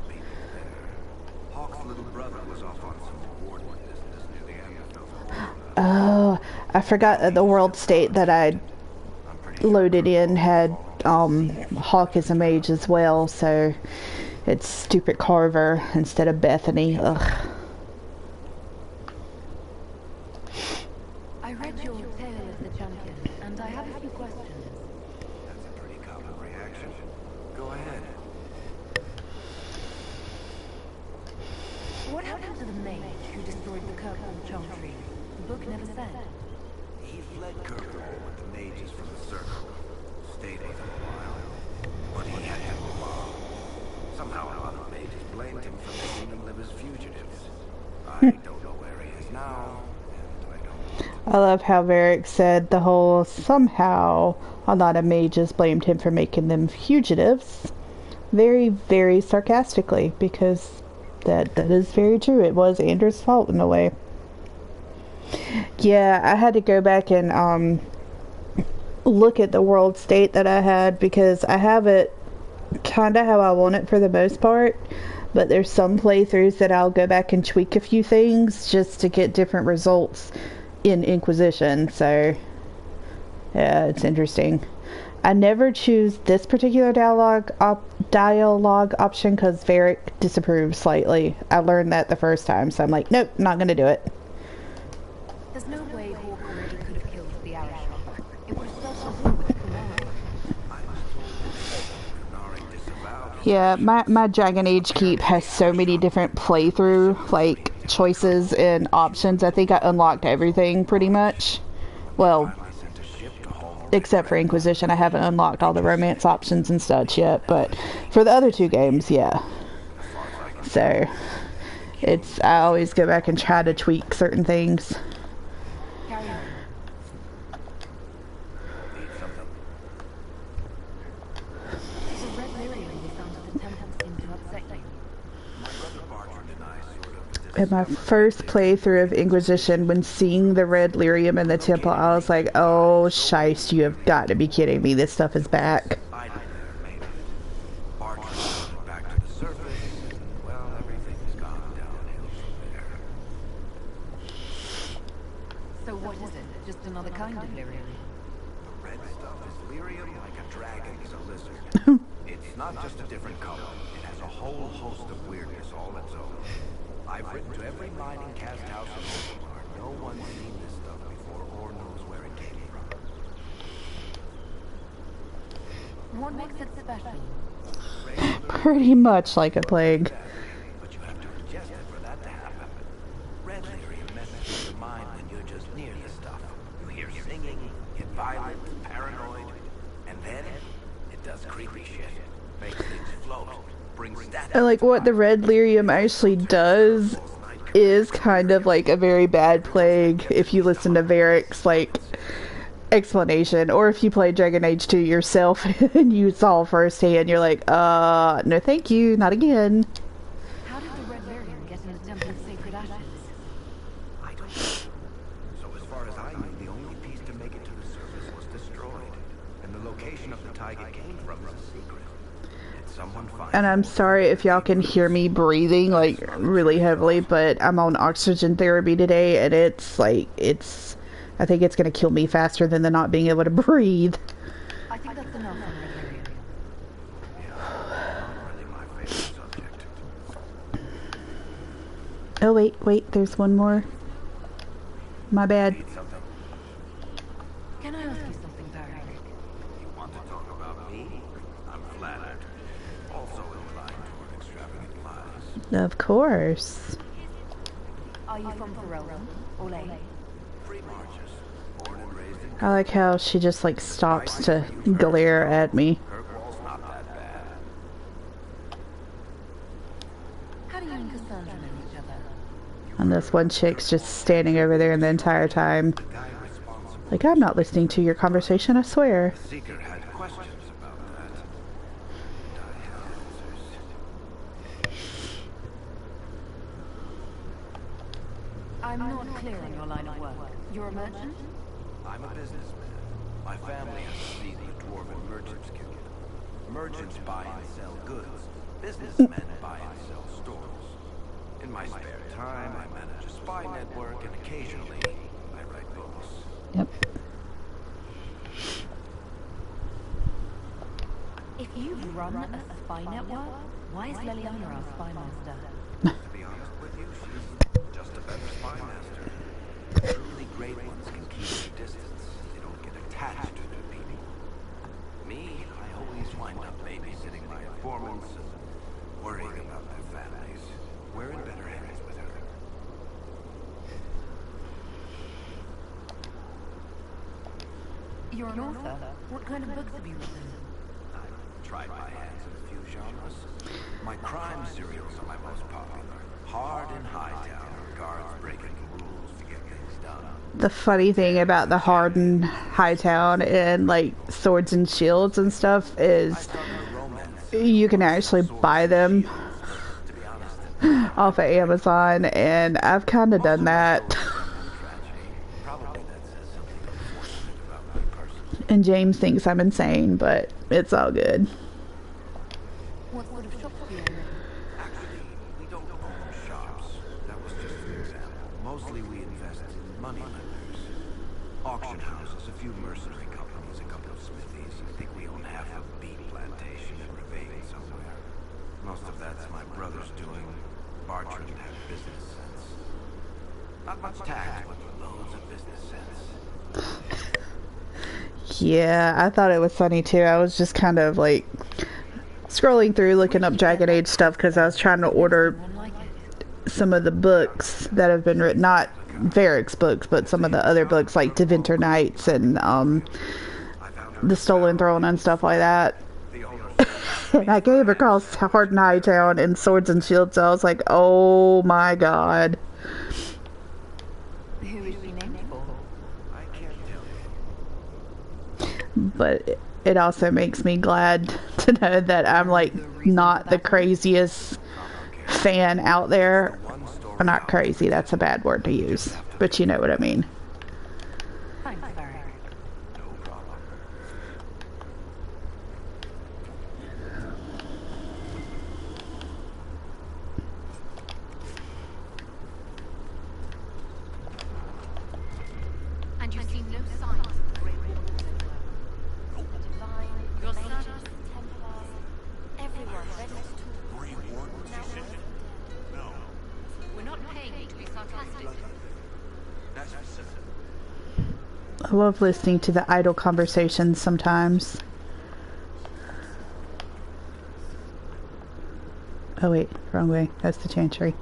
Oh, I forgot that the world state that I loaded in had Hawk as a mage as well, so it's stupid Carver instead of Bethany. Ugh. I read your tale of the champion, and I have a few questions. That's a pretty common reaction. Go ahead. What happened to the mage who destroyed the Kirkwall Chantry? The book never said. He fled Kirkwall with the mages from the Circle. Stayed with him a while. But he had to move on. Somehow a lot of mages blamed him for making them live as fugitives. I don't know where he is now, and I don't... I love how Varric said the whole somehow a lot of mages blamed him for making them fugitives. Very, very sarcastically, because that is very true. It was Andrew's fault in a way. Yeah, I had to go back and look at the world state that I had, because I have it kind of how I want it for the most part, but there's some playthroughs that I'll go back and tweak a few things just to get different results in Inquisition. So yeah, it's interesting. I never choose this particular dialogue option because Varric disapproves slightly. I learned that the first time, so I'm like, nope, not gonna do it. There's no way Hawk already could have killed the Arishok. It would have spelled a war with Kunari. Yeah, my Dragon Age keep has so many different playthrough like choices and options. I think I unlocked everything pretty much. Well, except for Inquisition, I haven't unlocked all the romance options and such yet, but for the other two games, yeah. So I always go back and try to tweak certain things. In my first playthrough of Inquisition, when seeing the red lyrium in the temple, I was like, oh, shice, you have got to be kidding me. This stuff is back. So what is it? Just another kind of lyrium? The red stuff is lyrium like a dragon is a lizard. It's not just a different color. It has a whole host of weirdness all its own. I've written to every mining cast house in Orgrimmar. No one's seen this stuff before or knows where it came from. What makes it special? Pretty much like a plague. But you have to ingest it for that to happen. Red lyrium messes with your mind when you're just near the stuff. You hear singing, get violent, paranoid, and then it does creepy shit. Makes things float. And like what the red lyrium actually does is kind of like a very bad plague if you listen to Varric's like explanation, or if you play Dragon Age 2 yourself and you saw firsthand, you're like, no thank you, not again. How did the red lyrium get in the Temple of Sacred Ashes? I don't know. So as far as I knew, the only piece to make it to the surface was destroyed, and the location of the tide it came from is a secret. And I'm sorry if y'all can hear me breathing like really heavily, but I'm on oxygen therapy today, and it's like, I think it's gonna kill me faster than the not being able to breathe. I think that's enough on red lyrium. Oh wait, there's one more. My bad. Can I ask you something, Varric? You want to talk about me? I'm flattered. Also inclined toward extravagant lies. Of course. Are you from Ferelden? Or Lane? Free marches. Born and raised in... I like how she just like stops to glare at me. Kirkwall's not that bad. How do you and Cassandra know each other? And this one chick's just standing over there the entire time. Like, I'm not listening to your conversation, I swear. The Seeker had questions about that. And I had answers. I'm not clear on your line of work. You're a merchant? I'm a businessman. My family has a seat in the Dwarven Merchants Guild. Merchants buy and sell goods. Businessmen buy and sell stores. In my spare time, I manage a spy network, and occasionally, I write books. Yep. If you run a spy network, why is Leliana our spy master? To be honest with you, she's just a better spy master. The truly great ones can keep their distance. They don't get attached to their people. Me, I always wind up babysitting my informants and worrying about their families. We're in better hands with her. You're an author. What kind of books have you written? I've tried my hands in a few genres. My crime serials are my most popular. Hard in Hightown, guards breaking the rules to get things done. The funny thing about the Hard in Hightown and like Swords and Shields and stuff is you can actually buy them off of Amazon, and I've kind of done that. And James thinks I'm insane, but it's all good. What sort of shops do you own? Actually, we don't own shops. That was just an example. Mostly we invest in money lenders. Auction houses, a few mercenary companies, a couple of smithies. I think we own half a beet plantation in Ravine somewhere. Most of that's my brother's doing. Bartrand had business sense. Not much tact, but loads of business sense. Yeah, I thought it was funny too. I was just kind of like scrolling through looking up Dragon Age stuff because I was trying to order some of the books that have been written, not Varric's books, but some of the other books like Deventer Nights and The Stolen Throne and stuff like that. And I came across Hard in Hightown and Swords and Shields, so I was like, oh my god. Who is she named for? I can't tell you. But it also makes me glad to know that I'm like not the craziest fan out there. Or not crazy, that's a bad word to use, but you know what I mean. Thanks, Varric. No problem. And you see no signs of the Grey Wardens anywhere. The Divine, your servants, Templars, everyone ready to talk. Grey Wardens, you said? No. We're not paying you to be sarcastic. That's specific. I love listening to the idle conversations sometimes. Oh wait, wrong way. That's the Chantry.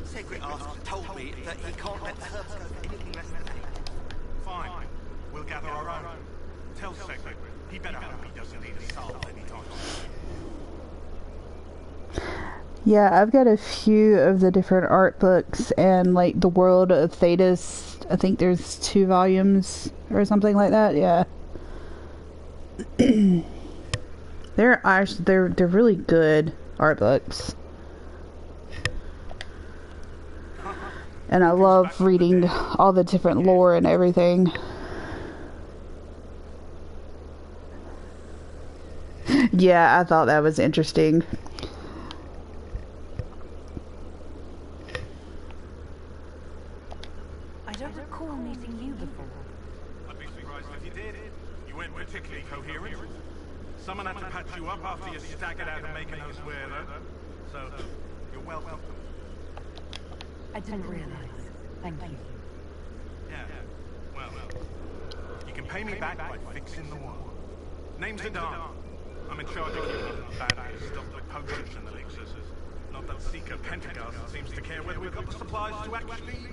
Sacred Ask told me that he can't let the herbs go for anything less than 8. Fine. We'll gather our own. Tell Sacred, he better hope he doesn't need a soul anytime soon. Yeah, I've got a few of the different art books and like the World of Thetis. I think there's 2 volumes or something like that. Yeah. they're really good art books. And I love reading all the different lore and everything. Yeah, I thought that was interesting. I don't recall meeting you before. I'd be surprised if you did. You weren't particularly coherent. Someone had to patch you up after you staggered out of making those wear, though. So, you're welcome. I didn't realize. Thank you. Yeah, well, you can pay me back by fixing the wall. Name's Adan. I'm in charge of keeping up the bounties, stuff like potions and elixirs. Not that Seeker Pentagast seems to care whether we've got the supplies to actually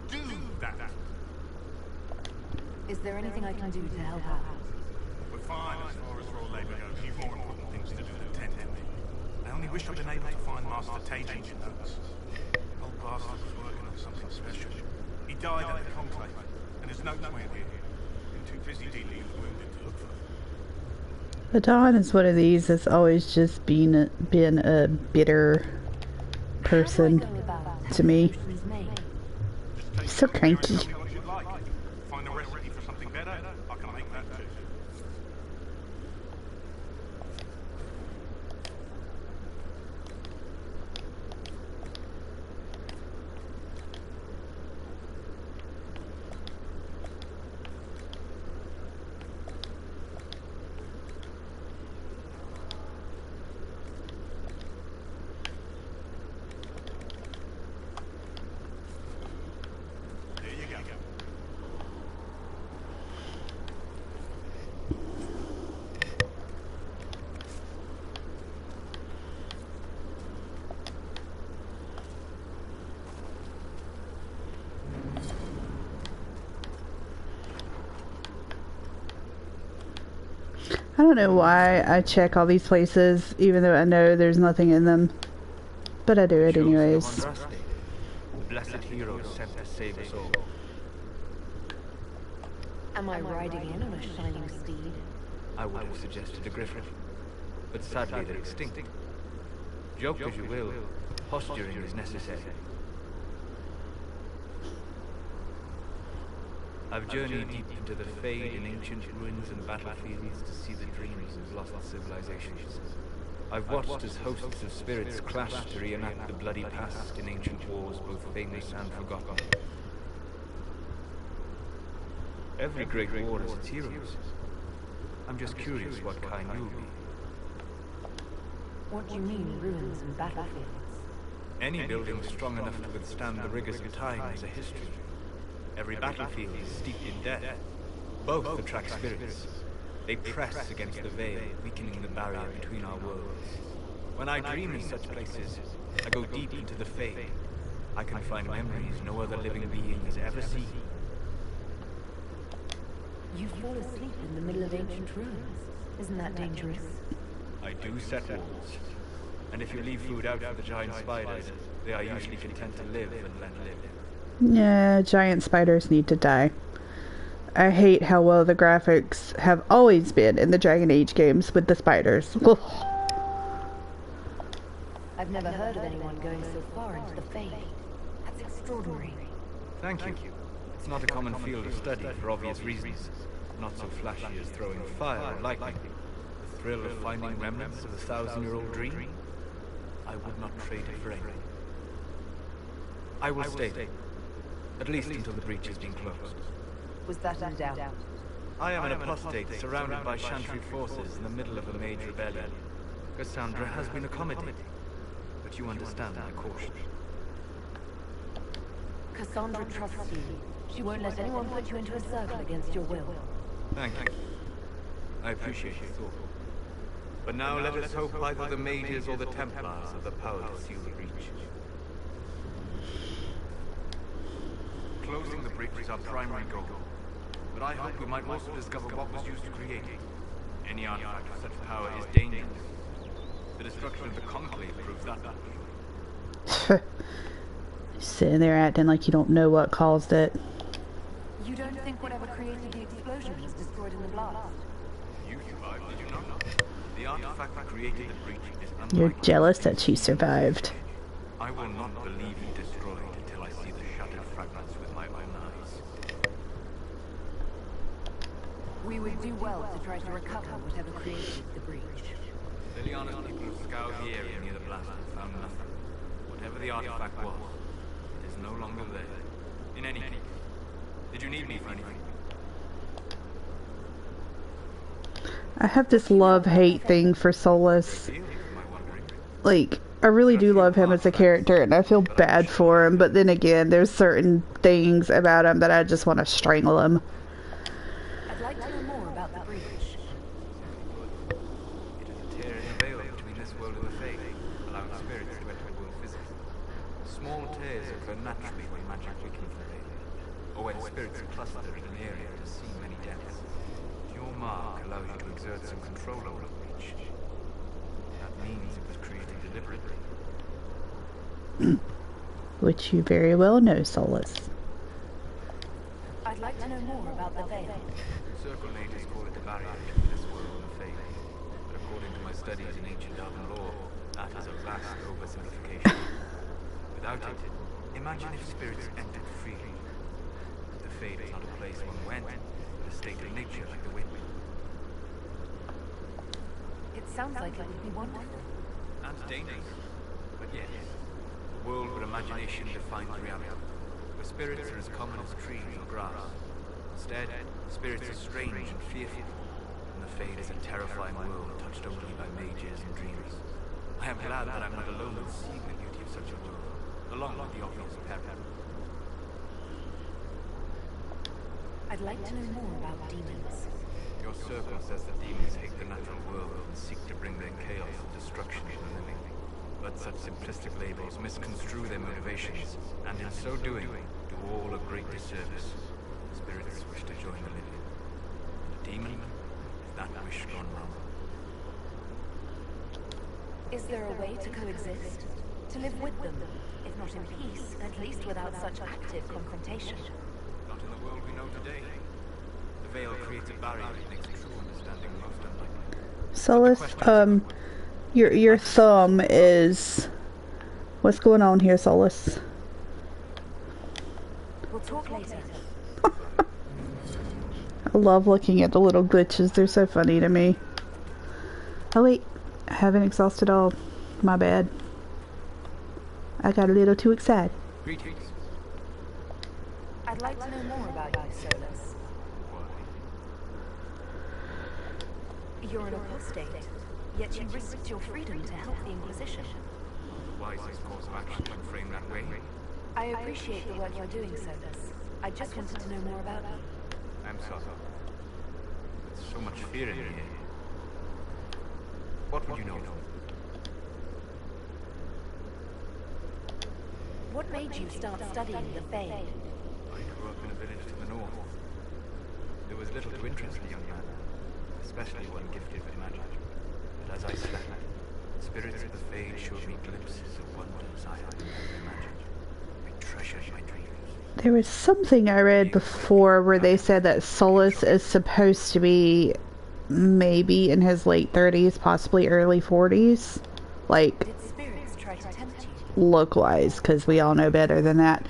do that. Is there anything I can do to help out? We're fine as far as raw labor goes. You've more important things to do than tend to me. I only wish I'd been able to find Master Tajin's notes. Old bastard was working on something special. He died at the conclave, and his notes weren't here. Been too busy dealing with wounded to look for them. Adan is one of these that's always just been a bitter person to me. So cranky. Find a recipe for something better, I can make that too. I don't know why I check all these places, even though I know there's nothing in them. But I do it anyways. The blessed hero sent to save us all. Am I riding in on a shining steed? I would have suggested a griffin, but sadly they're extinct. Joke as you will, posturing is necessary. I've journeyed deep into the Fade in ancient ruins and battlefields to see the dreams of lost civilizations. I've watched as hosts of spirits clash to reenact the bloody past in ancient wars, both famous and forgotten. Every great war has its heroes. I'm just curious what kind you'll be. What do you mean, ruins and battlefields? Any building strong enough to withstand the rigors of time has a history. Every battlefield is steeped in death. Both attract spirits. They press against the veil, weakening the barrier between our worlds. When I dream in such places, I go deep into the Fade. I can find memories no other living being has ever seen. You fall asleep in the middle of ancient ruins. Isn't that dangerous? I do set walls. And if you leave food out for the giant spiders, they are usually content to live and let live. Yeah, giant spiders need to die. I hate how well the graphics have always been in the Dragon Age games with the spiders. I've never heard of anyone going so far into the Fade. That's extraordinary. Thank you. It's not a common field of study for obvious reasons. Not so flashy as throwing fire or lightning. The thrill of finding remnants of a 1,000-year-old dream? I would not trade it for anything. I will stay. At least until the breach has been closed. Was that in doubt? I am an apostate surrounded by Chantry forces in the middle of a major rebellion. Cassandra has been accommodating, but you understand my caution. Cassandra trusts you. She won't let anyone put you into a circle against your will. Thank you. I appreciate your thought. But now let us hope either the mages or the Templars have the power to seal the breach. Closing the breach is our primary goal. But I hope we might also discover what was used to create it. Any artifact of such power is dangerous. The destruction of the Conclave proves that much. Sitting there acting like you don't know what caused it. You don't think whatever created the explosion was destroyed in the blast? You survived, did you not? The artifact that created the breach is unlike... You're jealous that she survived. I will not believe you destroyed until I see the shattered fragments with my own eyes. We would do well to try to recover whatever created the breach. Liliana's people have scoured the area near the blast and found nothing. Whatever the artifact was, it is no longer there. In any case, did you need me for anything? I have this love-hate thing for Solus. Like, I really do love him as a character, and I feel bad for him, but then again, there's certain things about him that I just want to strangle him. I'd like to know more about the breach. It is a tear in the veil between this world and the Fade, allowing spirits to enter the world physically. Small tears occur naturally when magic weakens the veil, or when spirits cluster in an area to see many depths. Your mark allows you to exert some control over the breach. That means it was created deliberately. Which you very well know, Solus. I'd like to know more about the veil. Circle mages call it the barrier between this world and the Fade. But according to my studies in ancient Elven lore, that is a vast oversimplification. Without it, imagine if spirits entered freely. The Fade is not a place one went, but a state of nature like the wind. It sounds like it would be wonderful. And dangerous. But yes, a world where imagination defines reality. Where spirits are as common as trees or grass. Instead, spirits are strange and fearful. And the Fade is a terrifying world touched only by mages and dreamers. I am glad that I'm not alone in seeing the beauty of such a world, along with the obvious peril. I'd like to know more about demons. Your circle says that demons hate the natural world and seek to bring their chaos and destruction to the living. But such simplistic labels misconstrue their motivations, and in so doing, do all a great disservice. Spirits wish to join the living. And a demon is that wish gone wrong. Is there a way to coexist? To live with them? If not in peace, at least without such active confrontation. Not in the world we know today. The veil creates a barrier that makes true understanding most unlikely. Solus, your thumb is... What's going on here, Solus? We'll talk later. I love looking at the little glitches. They're so funny to me. Oh wait, I haven't exhausted all. My bad. I got a little too excited. Greetings. I'd like to know more about you, Solus. You're an apostate, yet you risked your freedom to help the Inquisition. The wisest course of action when framed that way. I appreciate the work you're doing, Solus. I just wanted to know more about you. I'm sorry. There's so much fear in the air. What would you know? What made you start studying the Fade? I grew up in a village to the north. There was little to interest a young man, especially one gifted with magic. But as I slept, spirits of the Fade showed me glimpses of wonders I had never imagined. I treasured my dreams. There was something I read before where they said that Solus is supposed to be maybe in his late 30s, possibly early 40s. Like, Did spirits try to tempt you? look-wise, because we all know better than that.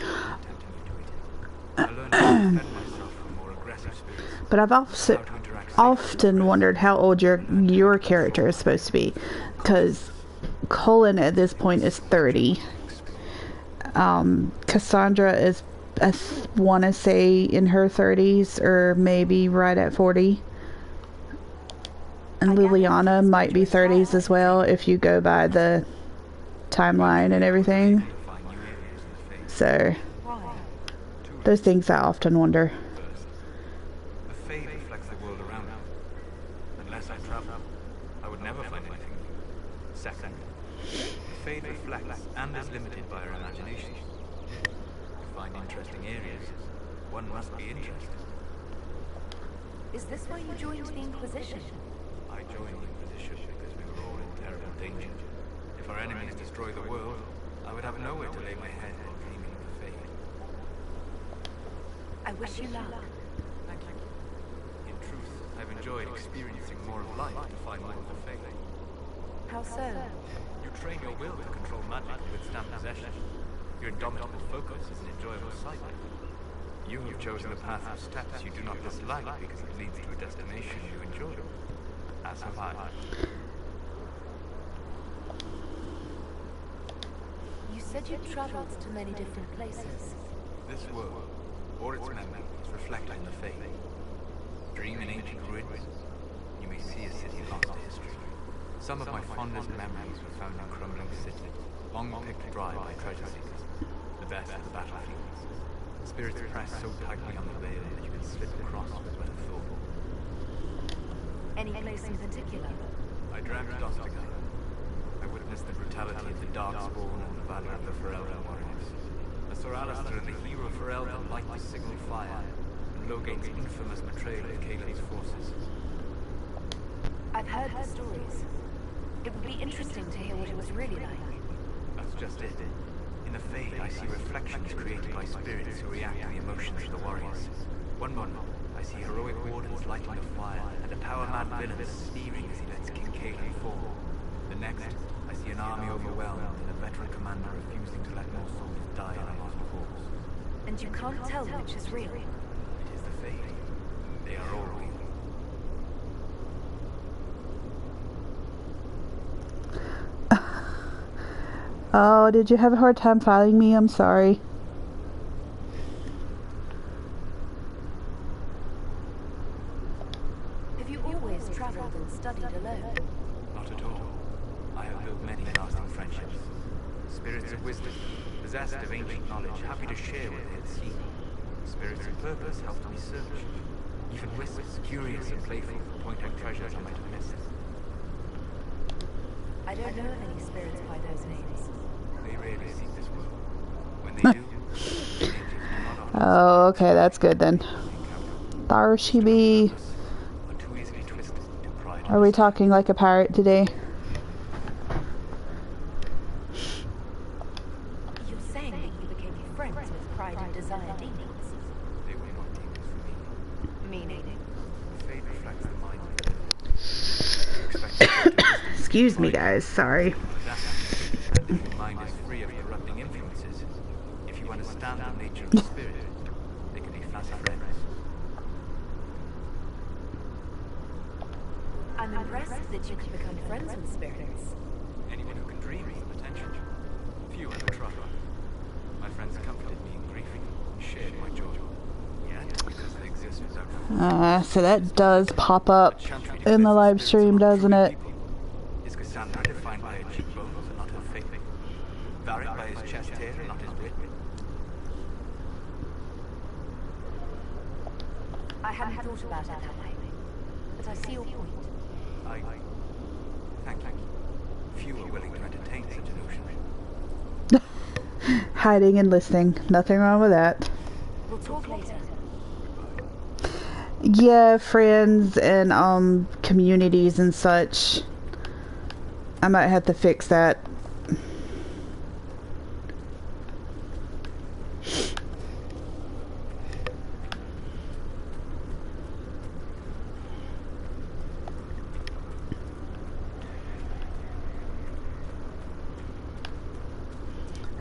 But I've also often wondered how old your character is supposed to be, because Colin at this point is 30. Cassandra is, I want to say, in her 30s, or maybe right at 40. And Liliana might be 30s as well, if you go by the timeline and everything. So, those things I often wonder. The Fade reflects the world around me. Unless I travel, I would never find anything new. Second, the Fade reflects and is limited by our imagination. To find interesting areas, one must be interested. Is this why you joined the Inquisition? I joined the Inquisition because we were all in terrible danger. If our enemies destroy the world, I would have nowhere to lay my head while dreaming of the Fade. I wish you luck. Thank you. In truth, I've enjoyed experiencing more of life to find more of the Fade. How so? You train your will to control magic and withstand possession. Your indomitable focus is an enjoyable sight. You have chosen a path of steps you do not dislike because it leads to a destination you enjoy. As have I. You said you traveled to many different places. This world, or its memory, is reflected in the Fade. Dream in ancient ruins, you may see a city lost to history. Some of my fondest memories were found in crumbling cities, long picked dry by treasure seekers. The best of the battlefields. Spirits press so tightly on the veil that you can slip across with a thought. Any place in particular? I dreamt of Dostigar. I witnessed the brutality of the Darkspawn and the valor of the Ferelden warriors. I saw Alistair and the hero Ferelden light the signal fire, and Logain's infamous betrayal of Caelan's forces. I've heard the stories. It would be interesting to hear what it was really like. That's just it. In the Fade, I see reflections created by spirits who react to the emotions of the warriors. One moment, I see heroic wardens lighting the fire, and a power-mad villain sneering as he lets King Caelan fall. The next, I see an army overwhelmed, and a veteran commander refusing to let more soldiers die in a lost cause. And you can't tell which is real. It is the Fade. They are all real. Oh, did you have a hard time finding me? I'm sorry. Have you always traveled and studied alone? Not at all. I have built many lasting friendships. Spirits of wisdom, possessed of ancient knowledge, happy to share what they had seen. Spirits of purpose helped me search. Even wisps, curious and playful, point out treasures I might have missed. I don't know of any spirits by those names. They rarely seek this world. When they do, Oh, okay, that's good then. Tharshibi. are too easily twisted to pride. Are we talking like a pirate today? Excuse me, guys. Sorry. And if your mind is free of corrupting influences, if you understand the nature of the spirit, they can be fast friends. I'm impressed that you can become friends with spirits. Anyone who can dream has potential. Few ever try. My friends comforted me in grief, shared my joy. Yet, because they exist without... So that does pop up in the live stream, doesn't it? Is Cassandra defined by her cheekbones and not her faith? Varied by his chest hair and not his wit? I hadn't thought about it that way, but I see your point. Thank you. Few are willing to entertain such a notion. Hiding and listening. Nothing wrong with that. We'll talk later. Yeah, friends and communities and such. I might have to fix that.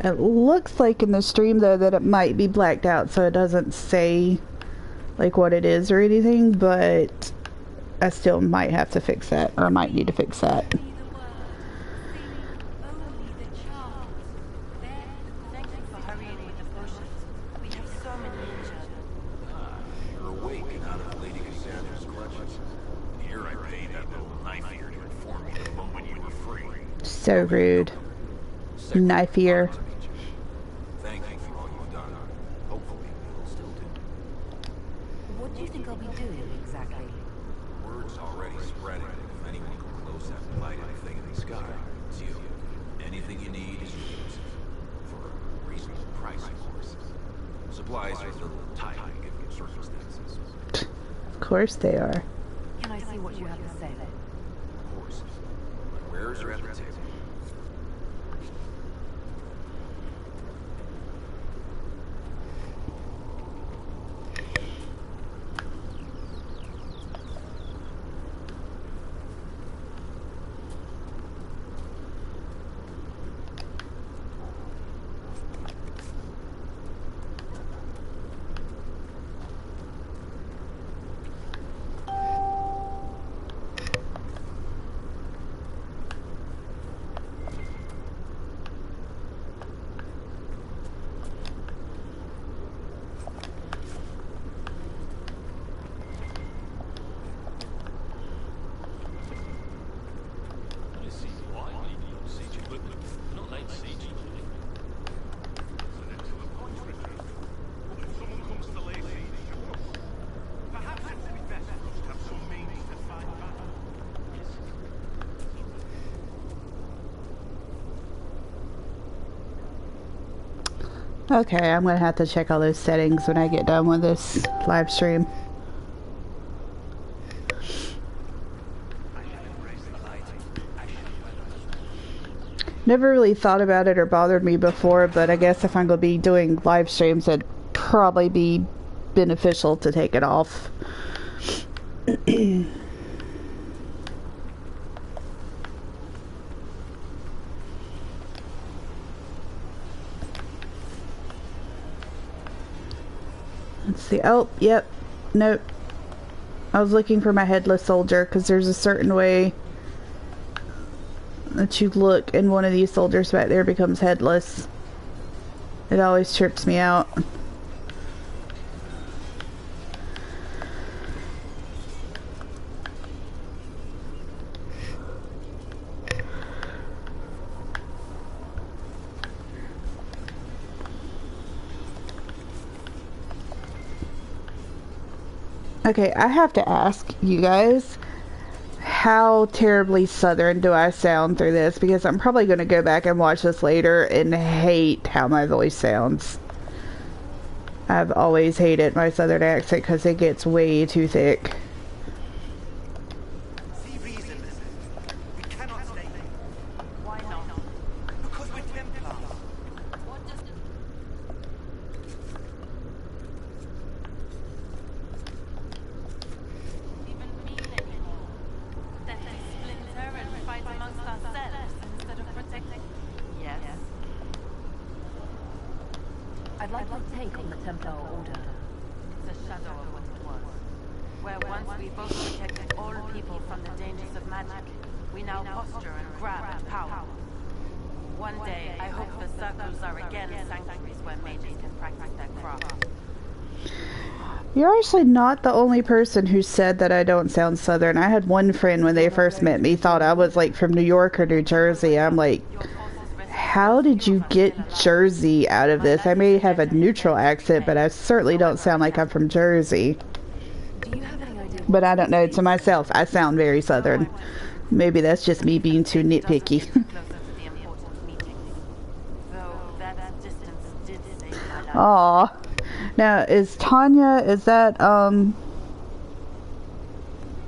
It looks like in the stream though that it might be blacked out, so it doesn't say like what it is or anything, but I still might have to fix that, or I might need to fix that. You're awake and out of Lady Cassandra's clutches. And here I paid that little knife here to inform me the moment you were free. So rude. Knife ear. Thank you for all you've done. Hopefully, you'll still do. What do you think I'll be doing exactly? Word's already spreading. If anyone come close that light anything in the sky, it's you. Anything you need is yours. For a reasonable price, of course. Supplies are a little tight given circumstances. Of course they are. Can I see what you have to say? Of course. Wares are at the table. Okay, I'm gonna have to check all those settings when I get done with this live stream. Never really thought about it or bothered me before, but I guess if I'm gonna be doing live streams, it'd probably be beneficial to take it off. Let's see. Oh, yep. Nope. I was looking for my headless soldier because there's a certain way that you look and one of these soldiers back there becomes headless. It always trips me out. Okay, I have to ask you guys, how terribly southern do I sound through this? Because I'm probably going to go back and watch this later and hate how my voice sounds. I've always hated my southern accent because it gets way too thick. take on the Templar Order? It's a shadow of what it was. Where once we both protected all people from the dangers of magic, we now posture and grab at power. One day, I hope the circles are again sanctuaries where mages can practice their craft. You're actually not the only person who said that I don't sound Southern. I had one friend when they first met me thought I was like from New York or New Jersey. I'm like, how did you get Jersey out of this? I may have a neutral accent, but I certainly don't sound like I'm from Jersey. But I don't know. To myself, I sound very Southern. Maybe that's just me being too nitpicky. Aw. Now, is Tanya, is that,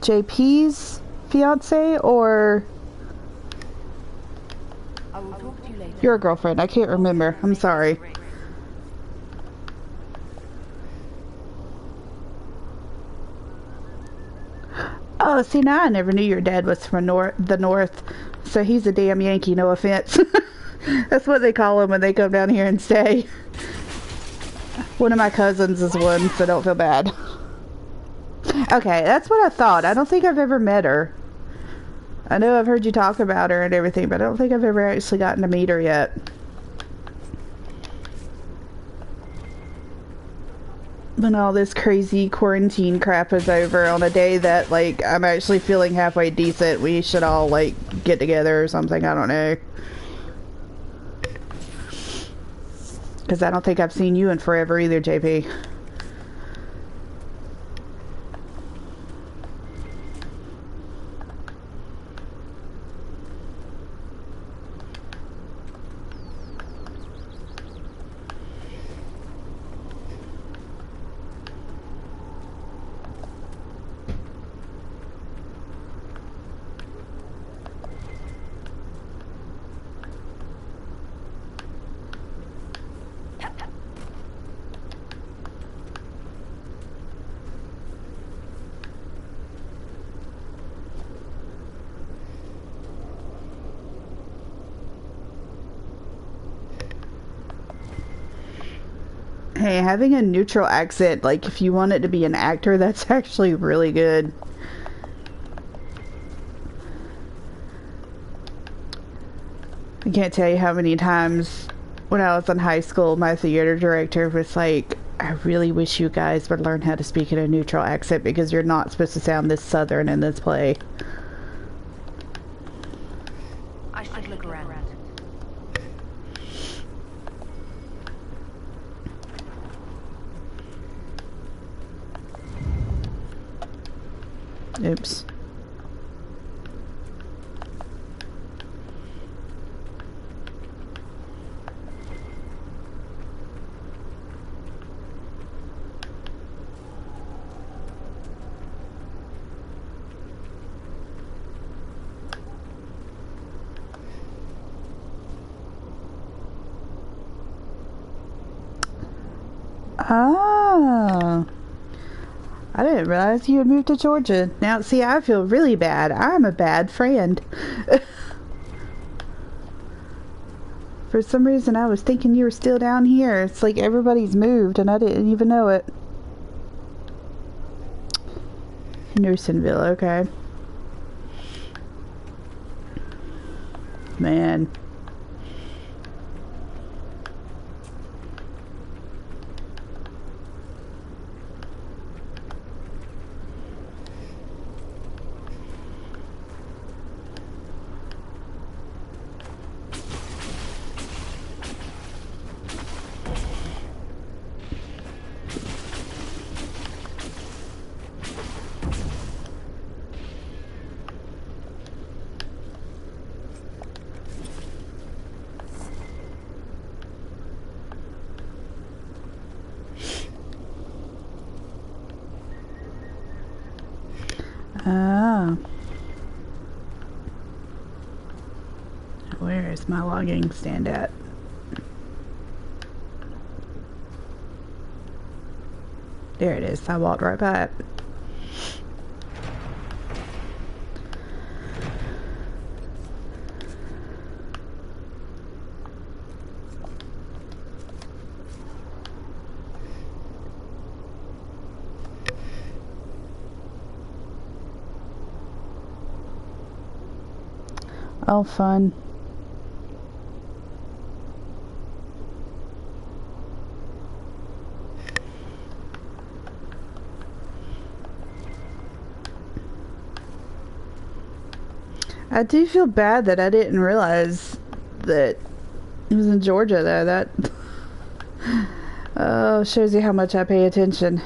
JP's fiance, or your girlfriend? I can't remember. I'm sorry. Oh, see, now I never knew your dad was from the north, so he's a damn Yankee, no offense. That's what they call him when they come down here and stay. One of my cousins is one, so don't feel bad. Okay, that's what I thought. I don't think I've ever met her. I know I've heard you talk about her and everything, but I don't think I've ever actually gotten to meet her yet. When all this crazy quarantine crap is over, on a day that, like, I'm actually feeling halfway decent, we should all, like, get together or something. I don't know. Because I don't think I've seen you in forever either, JP. Hey, having a neutral accent, like, if you want it to be an actor, that's actually really good. I can't tell you how many times when I was in high school, my theater director was like, I really wish you guys would learn how to speak in a neutral accent because you're not supposed to sound this Southern in this play. I should look around. Oops. Ah. I didn't realize you had moved to Georgia. Now, see, I feel really bad. I'm a bad friend. For some reason, I was thinking you were still down here. It's like everybody's moved, and I didn't even know it. Newsonville, okay. Man. Ah. Where is my logging stand at? There it is. I walked right by it. Oh, fun. I do feel bad that I didn't realize that it was in Georgia, though. That shows you how much I pay attention.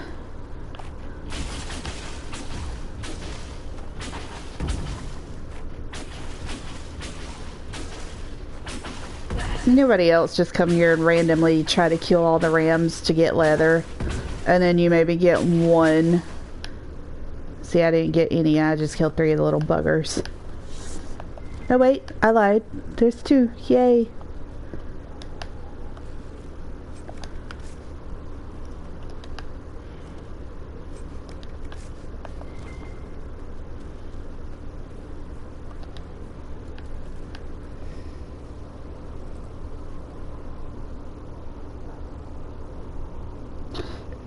Nobody else just come here and randomly try to kill all the rams to get leather, and then you maybe get one. See, I didn't get any. I just killed 3 of the little buggers. No, wait, I lied. There's 2. Yay.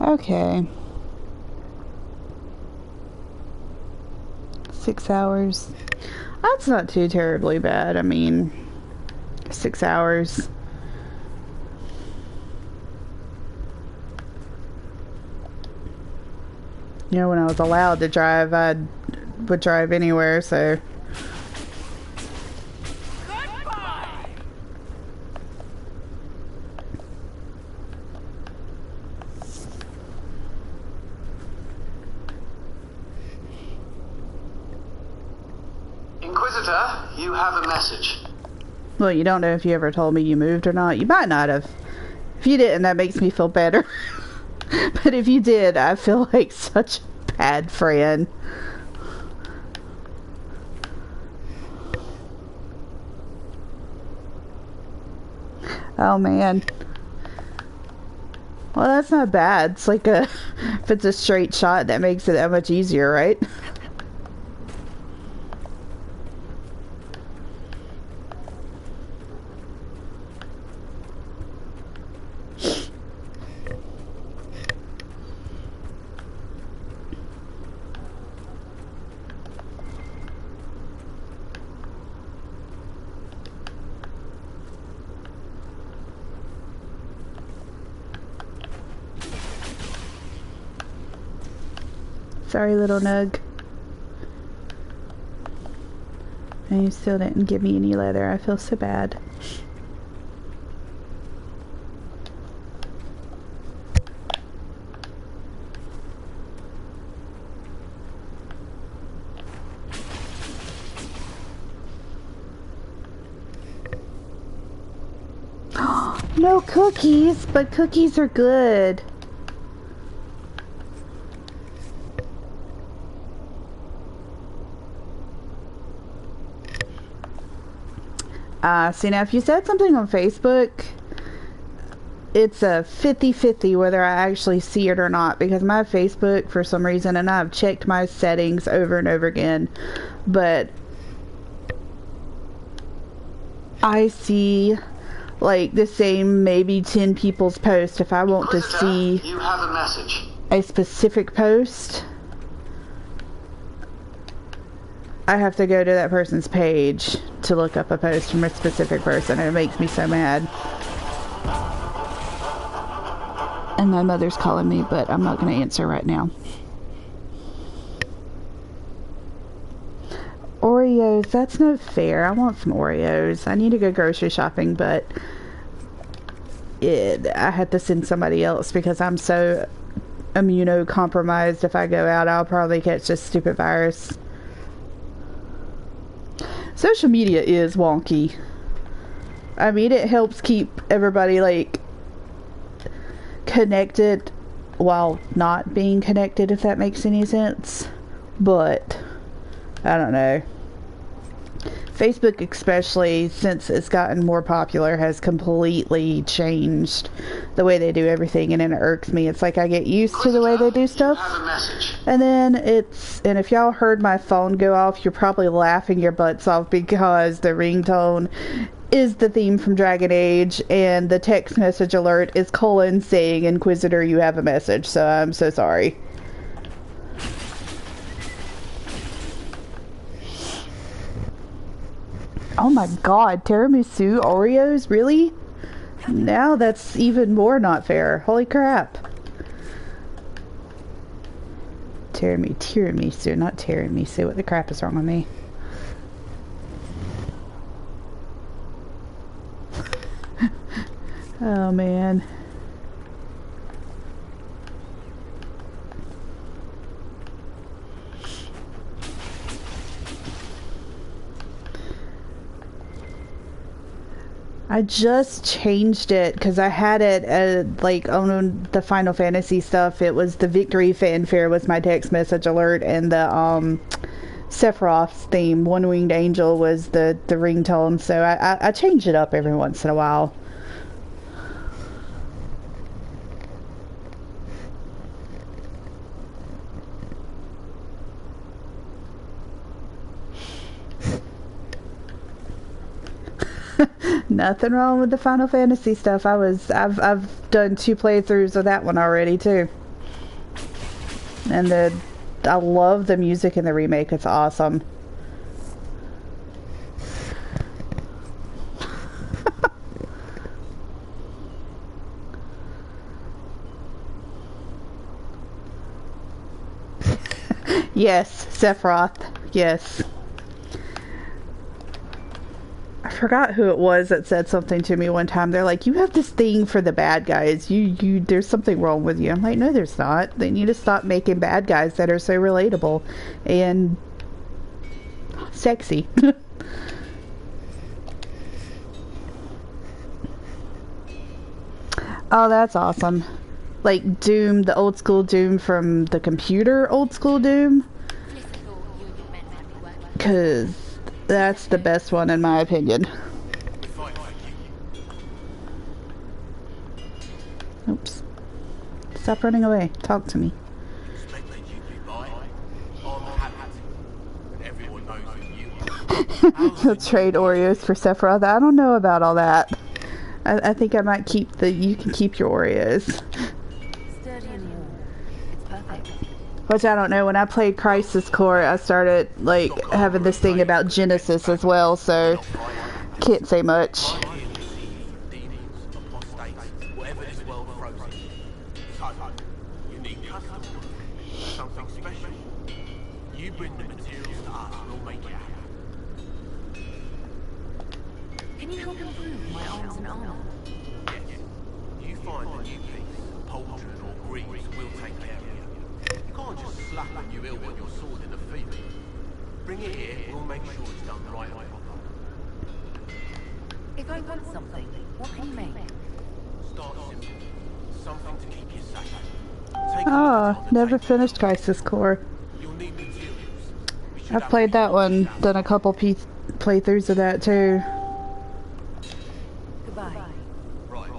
Okay. 6 hours. That's not too terribly bad. I mean, 6 hours. You know, when I was allowed to drive, I would drive anywhere, so... Inquisitor, you have a message. Well, you don't know if you ever told me you moved or not. You might not have. If you didn't, that makes me feel better. But if you did, I feel like such a bad friend. Oh, man. Well, that's not bad. It's like a... If it's a straight shot, that makes it that much easier, right? Sorry, little nug. And you still didn't give me any leather. I feel so bad. No cookies, but cookies are good. See, now if you said something on Facebook, it's a 50-50 whether I actually see it or not, because my Facebook, for some reason, and I've checked my settings over and over again, but I see like the same maybe 10 people's post. If I want to see you have a message. A specific post, I have to go to that person's page to look up a post from a specific person, and it makes me so mad. And my mother's calling me, but I'm not going to answer right now. Oreos, that's no fair. I want some Oreos. I need to go grocery shopping, but I had to send somebody else because I'm so immunocompromised. If I go out, I'll probably catch this stupid virus. Social media is wonky. I mean, it helps keep everybody, like, connected while not being connected, if that makes any sense. But, I don't know. Facebook, especially since it's gotten more popular, has completely changed the way they do everything, and it irks me. It's like I get used to the way they do stuff, and then and if y'all heard my phone go off, you're probably laughing your butts off because the ringtone is the theme from Dragon Age, and the text message alert is Colin saying, "Inquisitor, you have a message," so I'm so sorry. Oh my god, tiramisu Oreos? Really? Now that's even more not fair. Holy crap. Tiramisu, not tiramisu. What the crap is wrong with me? Oh man. I just changed it because I had it like on the Final Fantasy stuff. It was the victory fanfare was my text message alert, and the Sephiroth's theme, One Winged Angel, was the ringtone. So I change it up every once in a while. Nothing wrong with the Final Fantasy stuff. I've done 2 playthroughs of that one already too. And I love the music in the remake. It's awesome. Yes, Sephiroth. Yes. I forgot who it was that said something to me one time. They're like, you have this thing for the bad guys. There's something wrong with you. I'm like, no, there's not. They need to stop making bad guys that are so relatable and sexy. Oh, that's awesome. Like Doom, the old school Doom from the computer, old school Doom. Because that's the best one in my opinion. Oops. Stop running away. Talk to me. He'll trade Oreos for Sephiroth. I don't know about all that. I think I might keep you can keep your Oreos. Which I don't know, when I played Crisis Core, I started, like, having this thing about Genesis as well, so can't say much. Can you help improve my arms and armor? Yes. You find a new piece, Pauldron or Greaves will take care of you. You can't just slap a new ill on your sword in the field. Bring it here, we'll make sure it's done right away. If I want something, what can you make? Start simple. Something to keep you safe. Ah, never finished Crisis Core. I've played that one, done a couple playthroughs of that too. Goodbye. Right.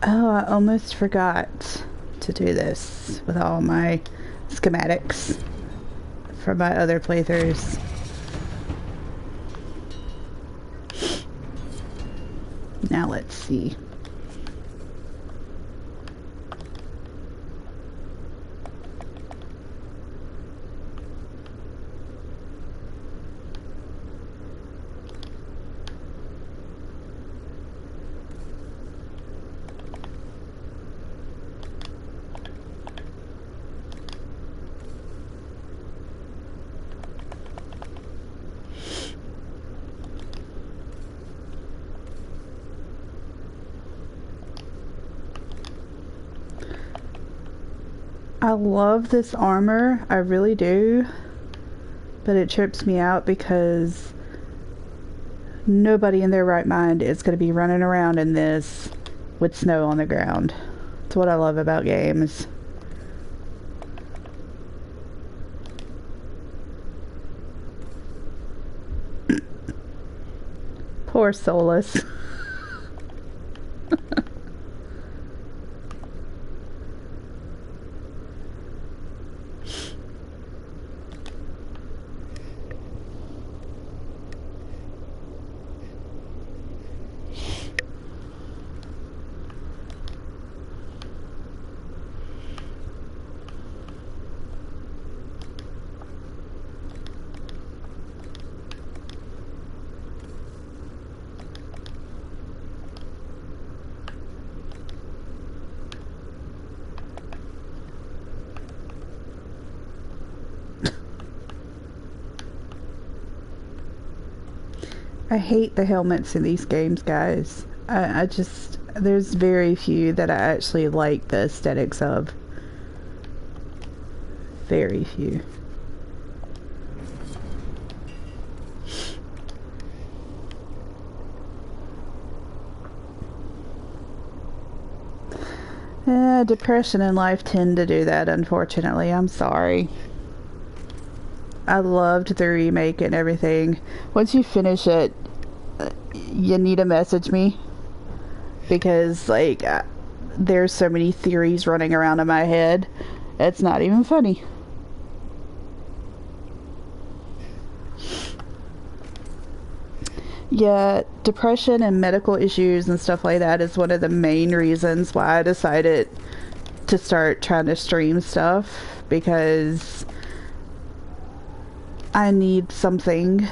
Oh, I almost forgot to do this with all my schematics for my other playthroughs. Now let's see. I love this armor, I really do, but it trips me out because nobody in their right mind is going to be running around in this with snow on the ground. That's what I love about games. Poor Solus. I hate the helmets in these games, guys. I just, there's very few that I actually like the aesthetics of. Very few. Depression and life tend to do that, unfortunately. I'm sorry. I loved the remake and everything. Once you finish it, you need to message me. Because, like, there's so many theories running around in my head. It's not even funny. Yeah, depression and medical issues and stuff like that is one of the main reasons why I decided to start trying to stream stuff, because I need something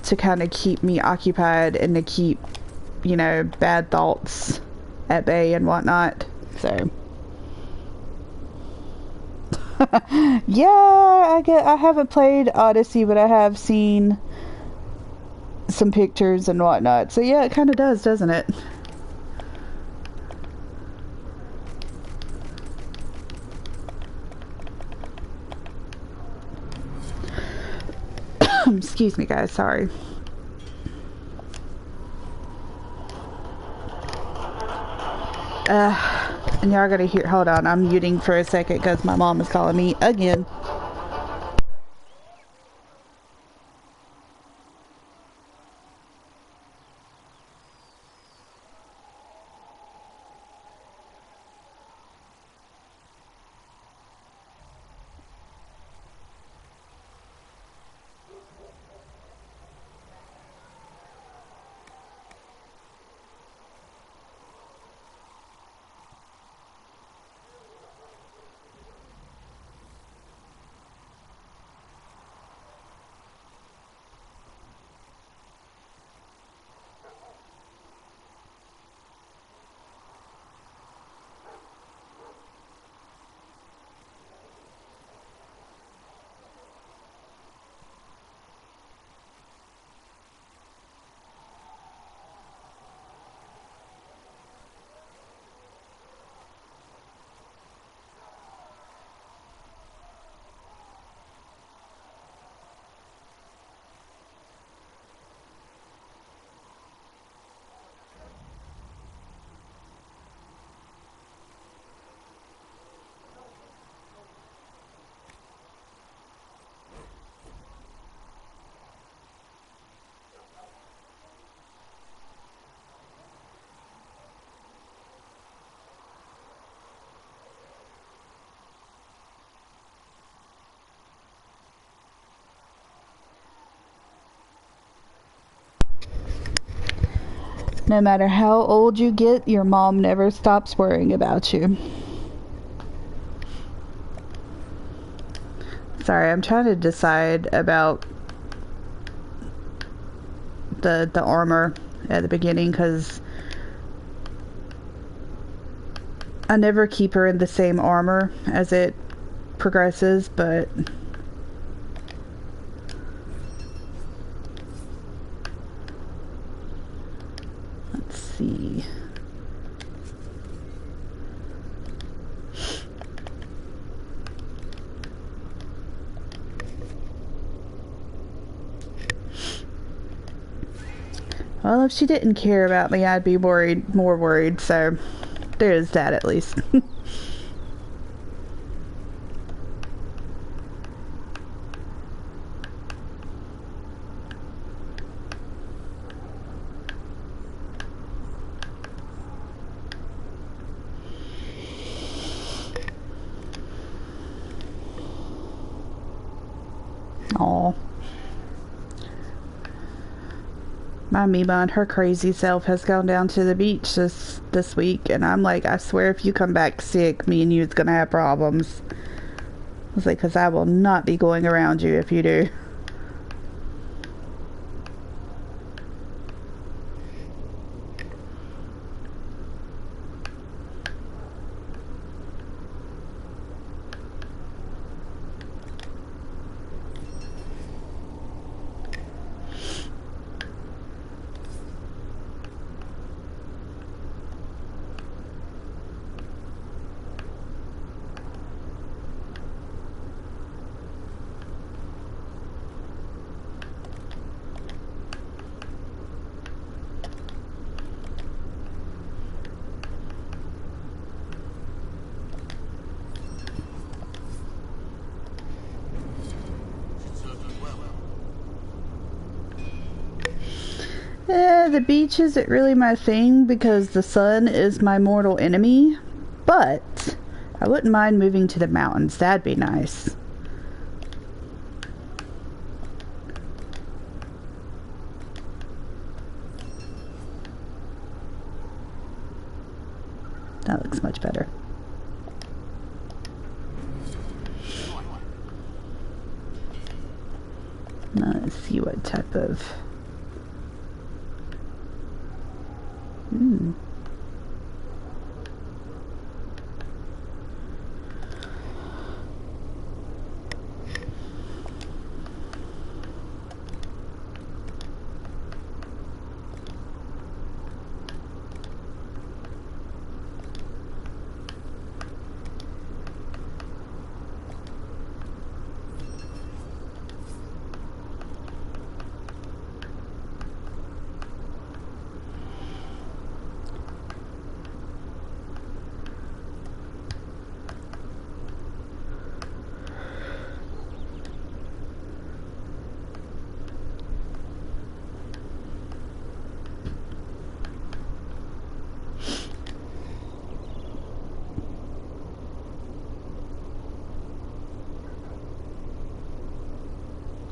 to kind of keep me occupied and to keep, you know, bad thoughts at bay and whatnot. So yeah, I haven't played Odyssey, but I have seen some pictures and whatnot. So yeah, it kind of does, doesn't it? Excuse me, guys. Sorry. And y'all gotta hear. Hold on, I'm muting for a second because my mom is calling me again. No matter how old you get, your mom never stops worrying about you. Sorry, I'm trying to decide about the armor at the beginning, because I never keep her in the same armor as it progresses, but let's see. Well, if she didn't care about me, I'd be more worried, so there's that at least. Aw. My Mima and her crazy self has gone down to the beach this week, and I'm like, I swear if you come back sick, me and you is gonna have problems. I was like, because I will not be going around you if you do. the beach isn't really my thing because the sun is my mortal enemy, but I wouldn't mind moving to the mountains. That'd be nice. That looks much better. Now let's see what type of...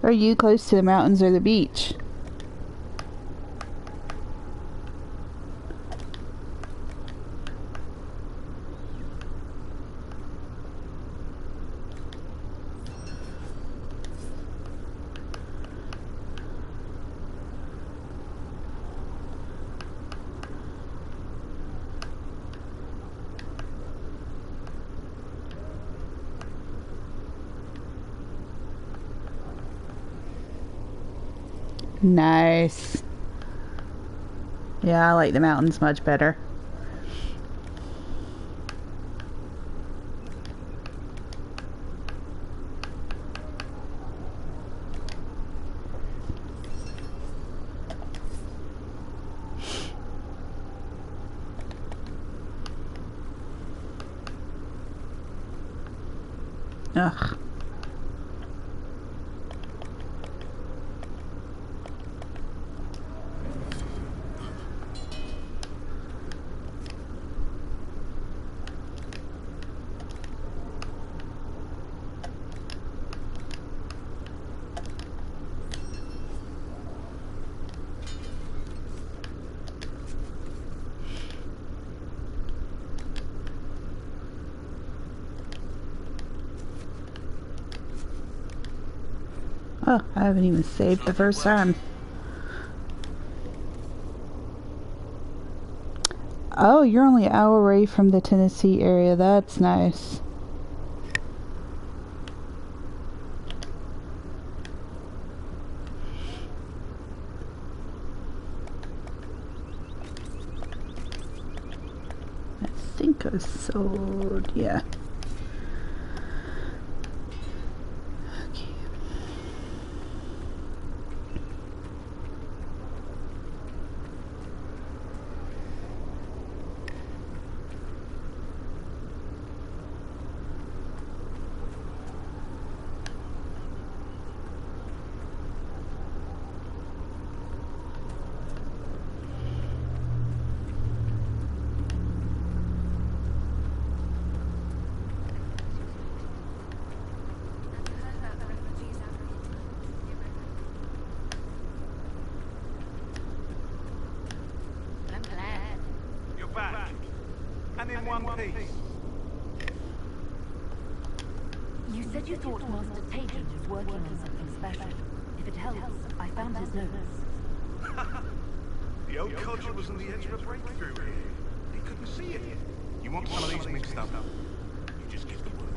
Are you close to the mountains or the beach? Nice. Yeah, I like the mountains much better. Ugh. Oh, I haven't even saved the first time. Oh, you're only an hour away from the Tennessee area. That's nice. I think I sold, yeah. You said you thought Master Tajan was working on something special. If it helps, I found his notes. The old codger was on the edge of a breakthrough here. He couldn't see it. You want some of these mixed up? You just give the word.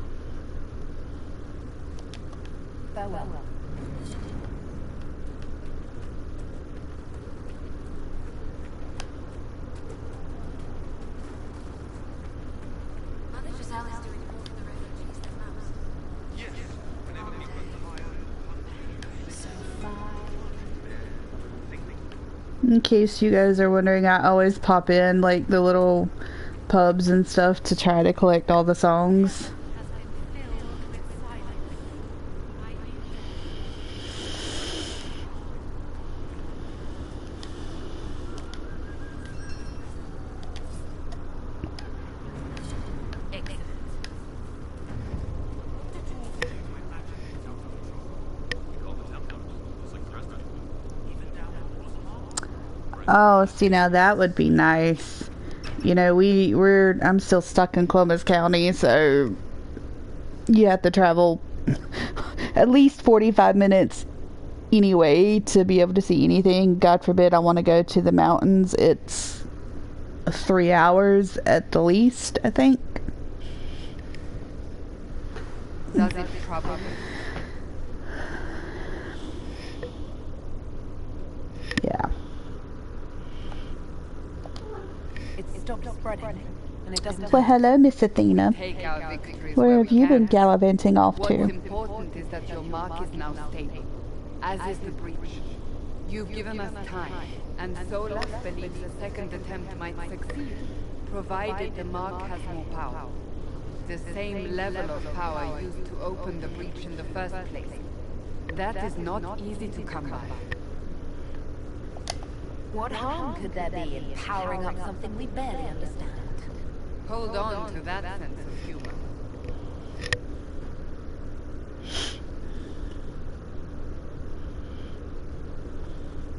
Farewell. In case you guys are wondering, I always pop in like the little pubs and stuff to try to collect all the songs. Oh, see, now that would be nice. You know, I'm still stuck in Columbus County, so you have to travel at least 45 minutes anyway to be able to see anything. God forbid I want to go to the mountains. It's 3 hours at the least, I think. Does it trouble? Yeah. It stopped spreading, and it doesn't. Well, hello, Miss Athena. Take our victories Where have you been can. gallivanting off What's to? important is that your mark is now stable, as is the breach. You've given us time, and Solas believes a second attempt might succeed, provided the mark has more power. The same level of power used to open the breach in the first place. That is not easy to come by. What harm could there be in powering up something we barely understand? Hold on to that sense of humor.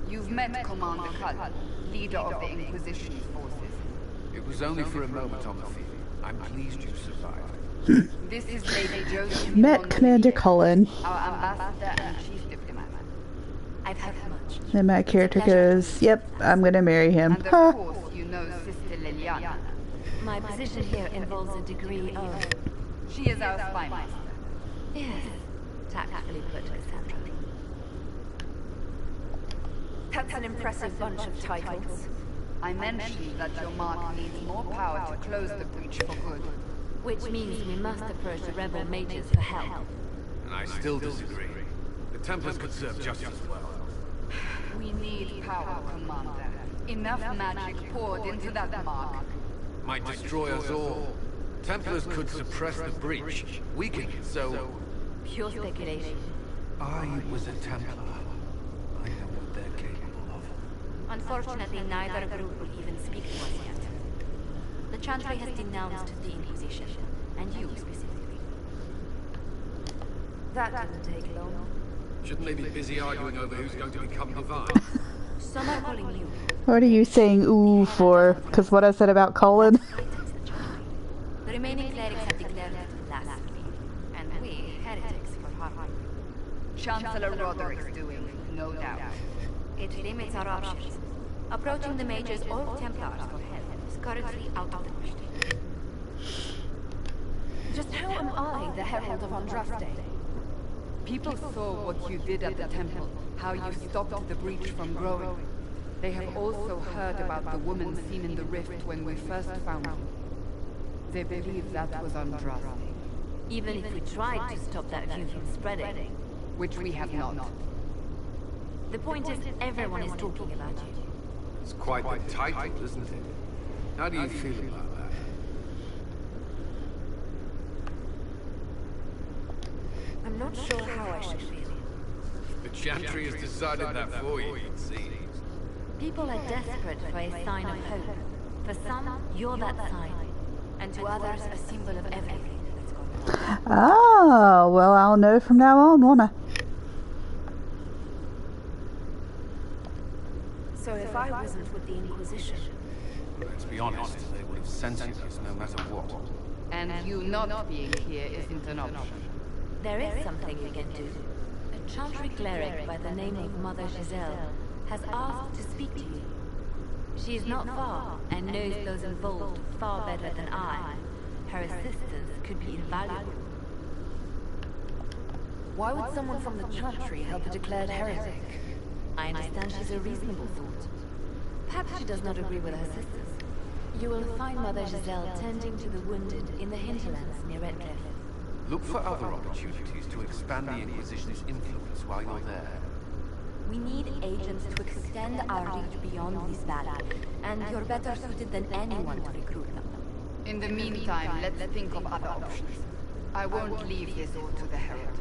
You've met Commander Cull, leader of the Inquisition's forces. It was only for a moment on the field. I'm pleased you survived. This is Lady Josie. Met Commander Cullen. Our ambassador and chief diplomat. I've heard much. Then my character goes, yep, I'm gonna marry him. And of Huh. course, you know Sister Liliana. My position here involves a degree of... She is our spy master. Yes, tactfully put, Cassandra. That's an impressive bunch of titles. I mentioned that your mark needs more power to close the breach for good. Which means we must approach the rebel mages for help. And I still disagree. The Templars could serve just as well. We need power, Commander. Enough magic poured into that mark. Might destroy us all. Templars could suppress the breach. Weaken it, so... Pure speculation. I was a Templar. I know what they're capable of. Unfortunately, neither group will even speak to us yet. The Chantry has denounced the Inquisition, and you specifically. That didn't take long. Shouldn't they be busy arguing over who's going to become divine? Some are calling you. What are you saying ooh for? Because what I said about Cullen? The remaining clerics have declared it blasphemy, and we, heretics, for harm. Chancellor Roderick's doing, no doubt. It limits our options. Approaching the mages or Templars for help is currently out of the question. Just how am I the Herald of Andraste? People saw what you did at the temple, how you stopped the breach from growing. They have also heard about the woman seen in the rift when we first found her. They believe that was Andraste. Even if we tried to stop that view from spreading. Which we have not. The point is, everyone is talking about you. It's quite the title, isn't it? How do you feel about that? I'm not sure how I should feel. The Chantry has decided that for you, it seems. People are desperate for a sign of hope. For some, you're that sign. And to others, a symbol of everything that's gone wrong. Oh, well, I'll know from now on, won't I? So if I wasn't with the Inquisition... Let's be honest, they would have censored us no matter what. And you not being here isn't an option. There is something we can do. A Chantry cleric by the name of Mother Giselle has asked to speak to you. She is not far and knows those involved far better than I. Her assistance could be invaluable. Why would someone from the Chantry help a declared heretic? I understand she's a reasonable thought. Perhaps she does not agree with her sisters. You will find Mother Giselle tending to the wounded in the hinterlands near Redcliffe. Look for other opportunities to expand the Inquisition's influence while you're there. We need agents to extend our reach beyond this valley, and you're better suited than anyone to recruit them. In the meantime, let's think of other options. I won't leave this all to the Herald.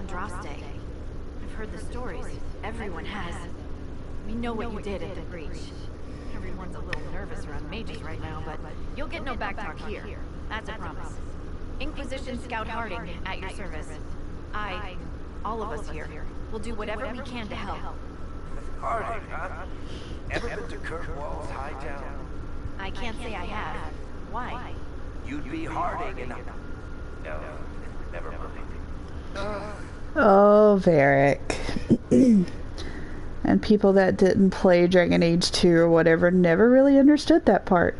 Andraste. I've heard the stories. Everyone has. We know what you did at the breach. Everyone's a little nervous around mages right now, but you'll get no backtalk here. That's a promise. Inquisition Scout Harding, at your service. All of us here, will do whatever we can to help. Harding, huh? Ever been to Kirkwall's Hightown? I can't say I have. Why? You'd be Harding in... No, never mind. Oh, Varric. And people that didn't play Dragon Age 2 or whatever never really understood that part.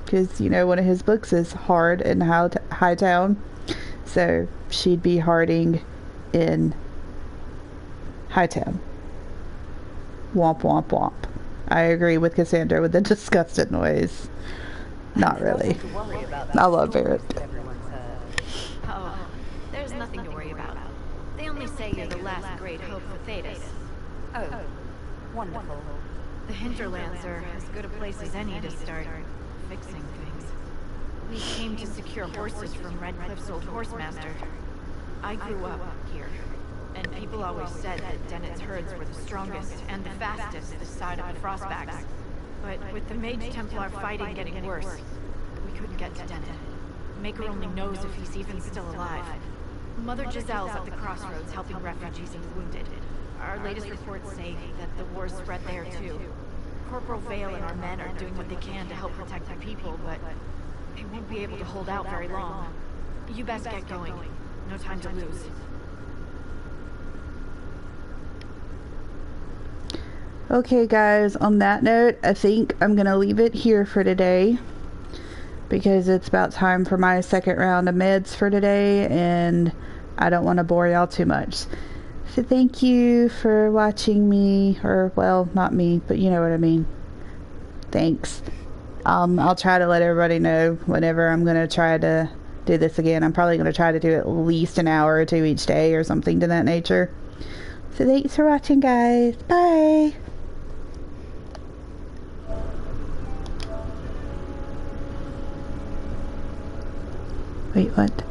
Because, you know, one of his books is Hard in Hightown. So, she'd be Harding in Hightown. Womp womp womp. I agree with Cassandra with the disgusted noise. Not really. I love Varric. Oh, there's nothing to worry about. They only say you're the last great hope for Thedas. Oh, wonderful. The hinterlands are as good a place as any to start fixing things. We came to secure horses from Redcliffe's old horsemaster. I grew up here, and people always said that Dennett's herds were the strongest and the fastest this side of the Frostbacks. But with the Mage Templar fighting getting worse, we couldn't get to Dennett. Maker only knows if he's even still alive. Mother Giselle's at the crossroads helping refugees and wounded. Our latest reports say that the war's spread there too. Corporal Vale and our men are doing what they can to help protect the people, but they won't be able to hold out very long. You best get going. No time to lose. Okay guys, on that note, I think I'm gonna leave it here for today. Because it's about time for my second round of meds for today, and I don't want to bore y'all too much. So thank you for watching me, or well, not me, but you know what I mean. Thanks. I'll try to let everybody know whenever I'm going to try to do this again. I'm probably going to try to do at least an hour or two each day or something to that nature. So thanks for watching, guys. Bye! Wait, what?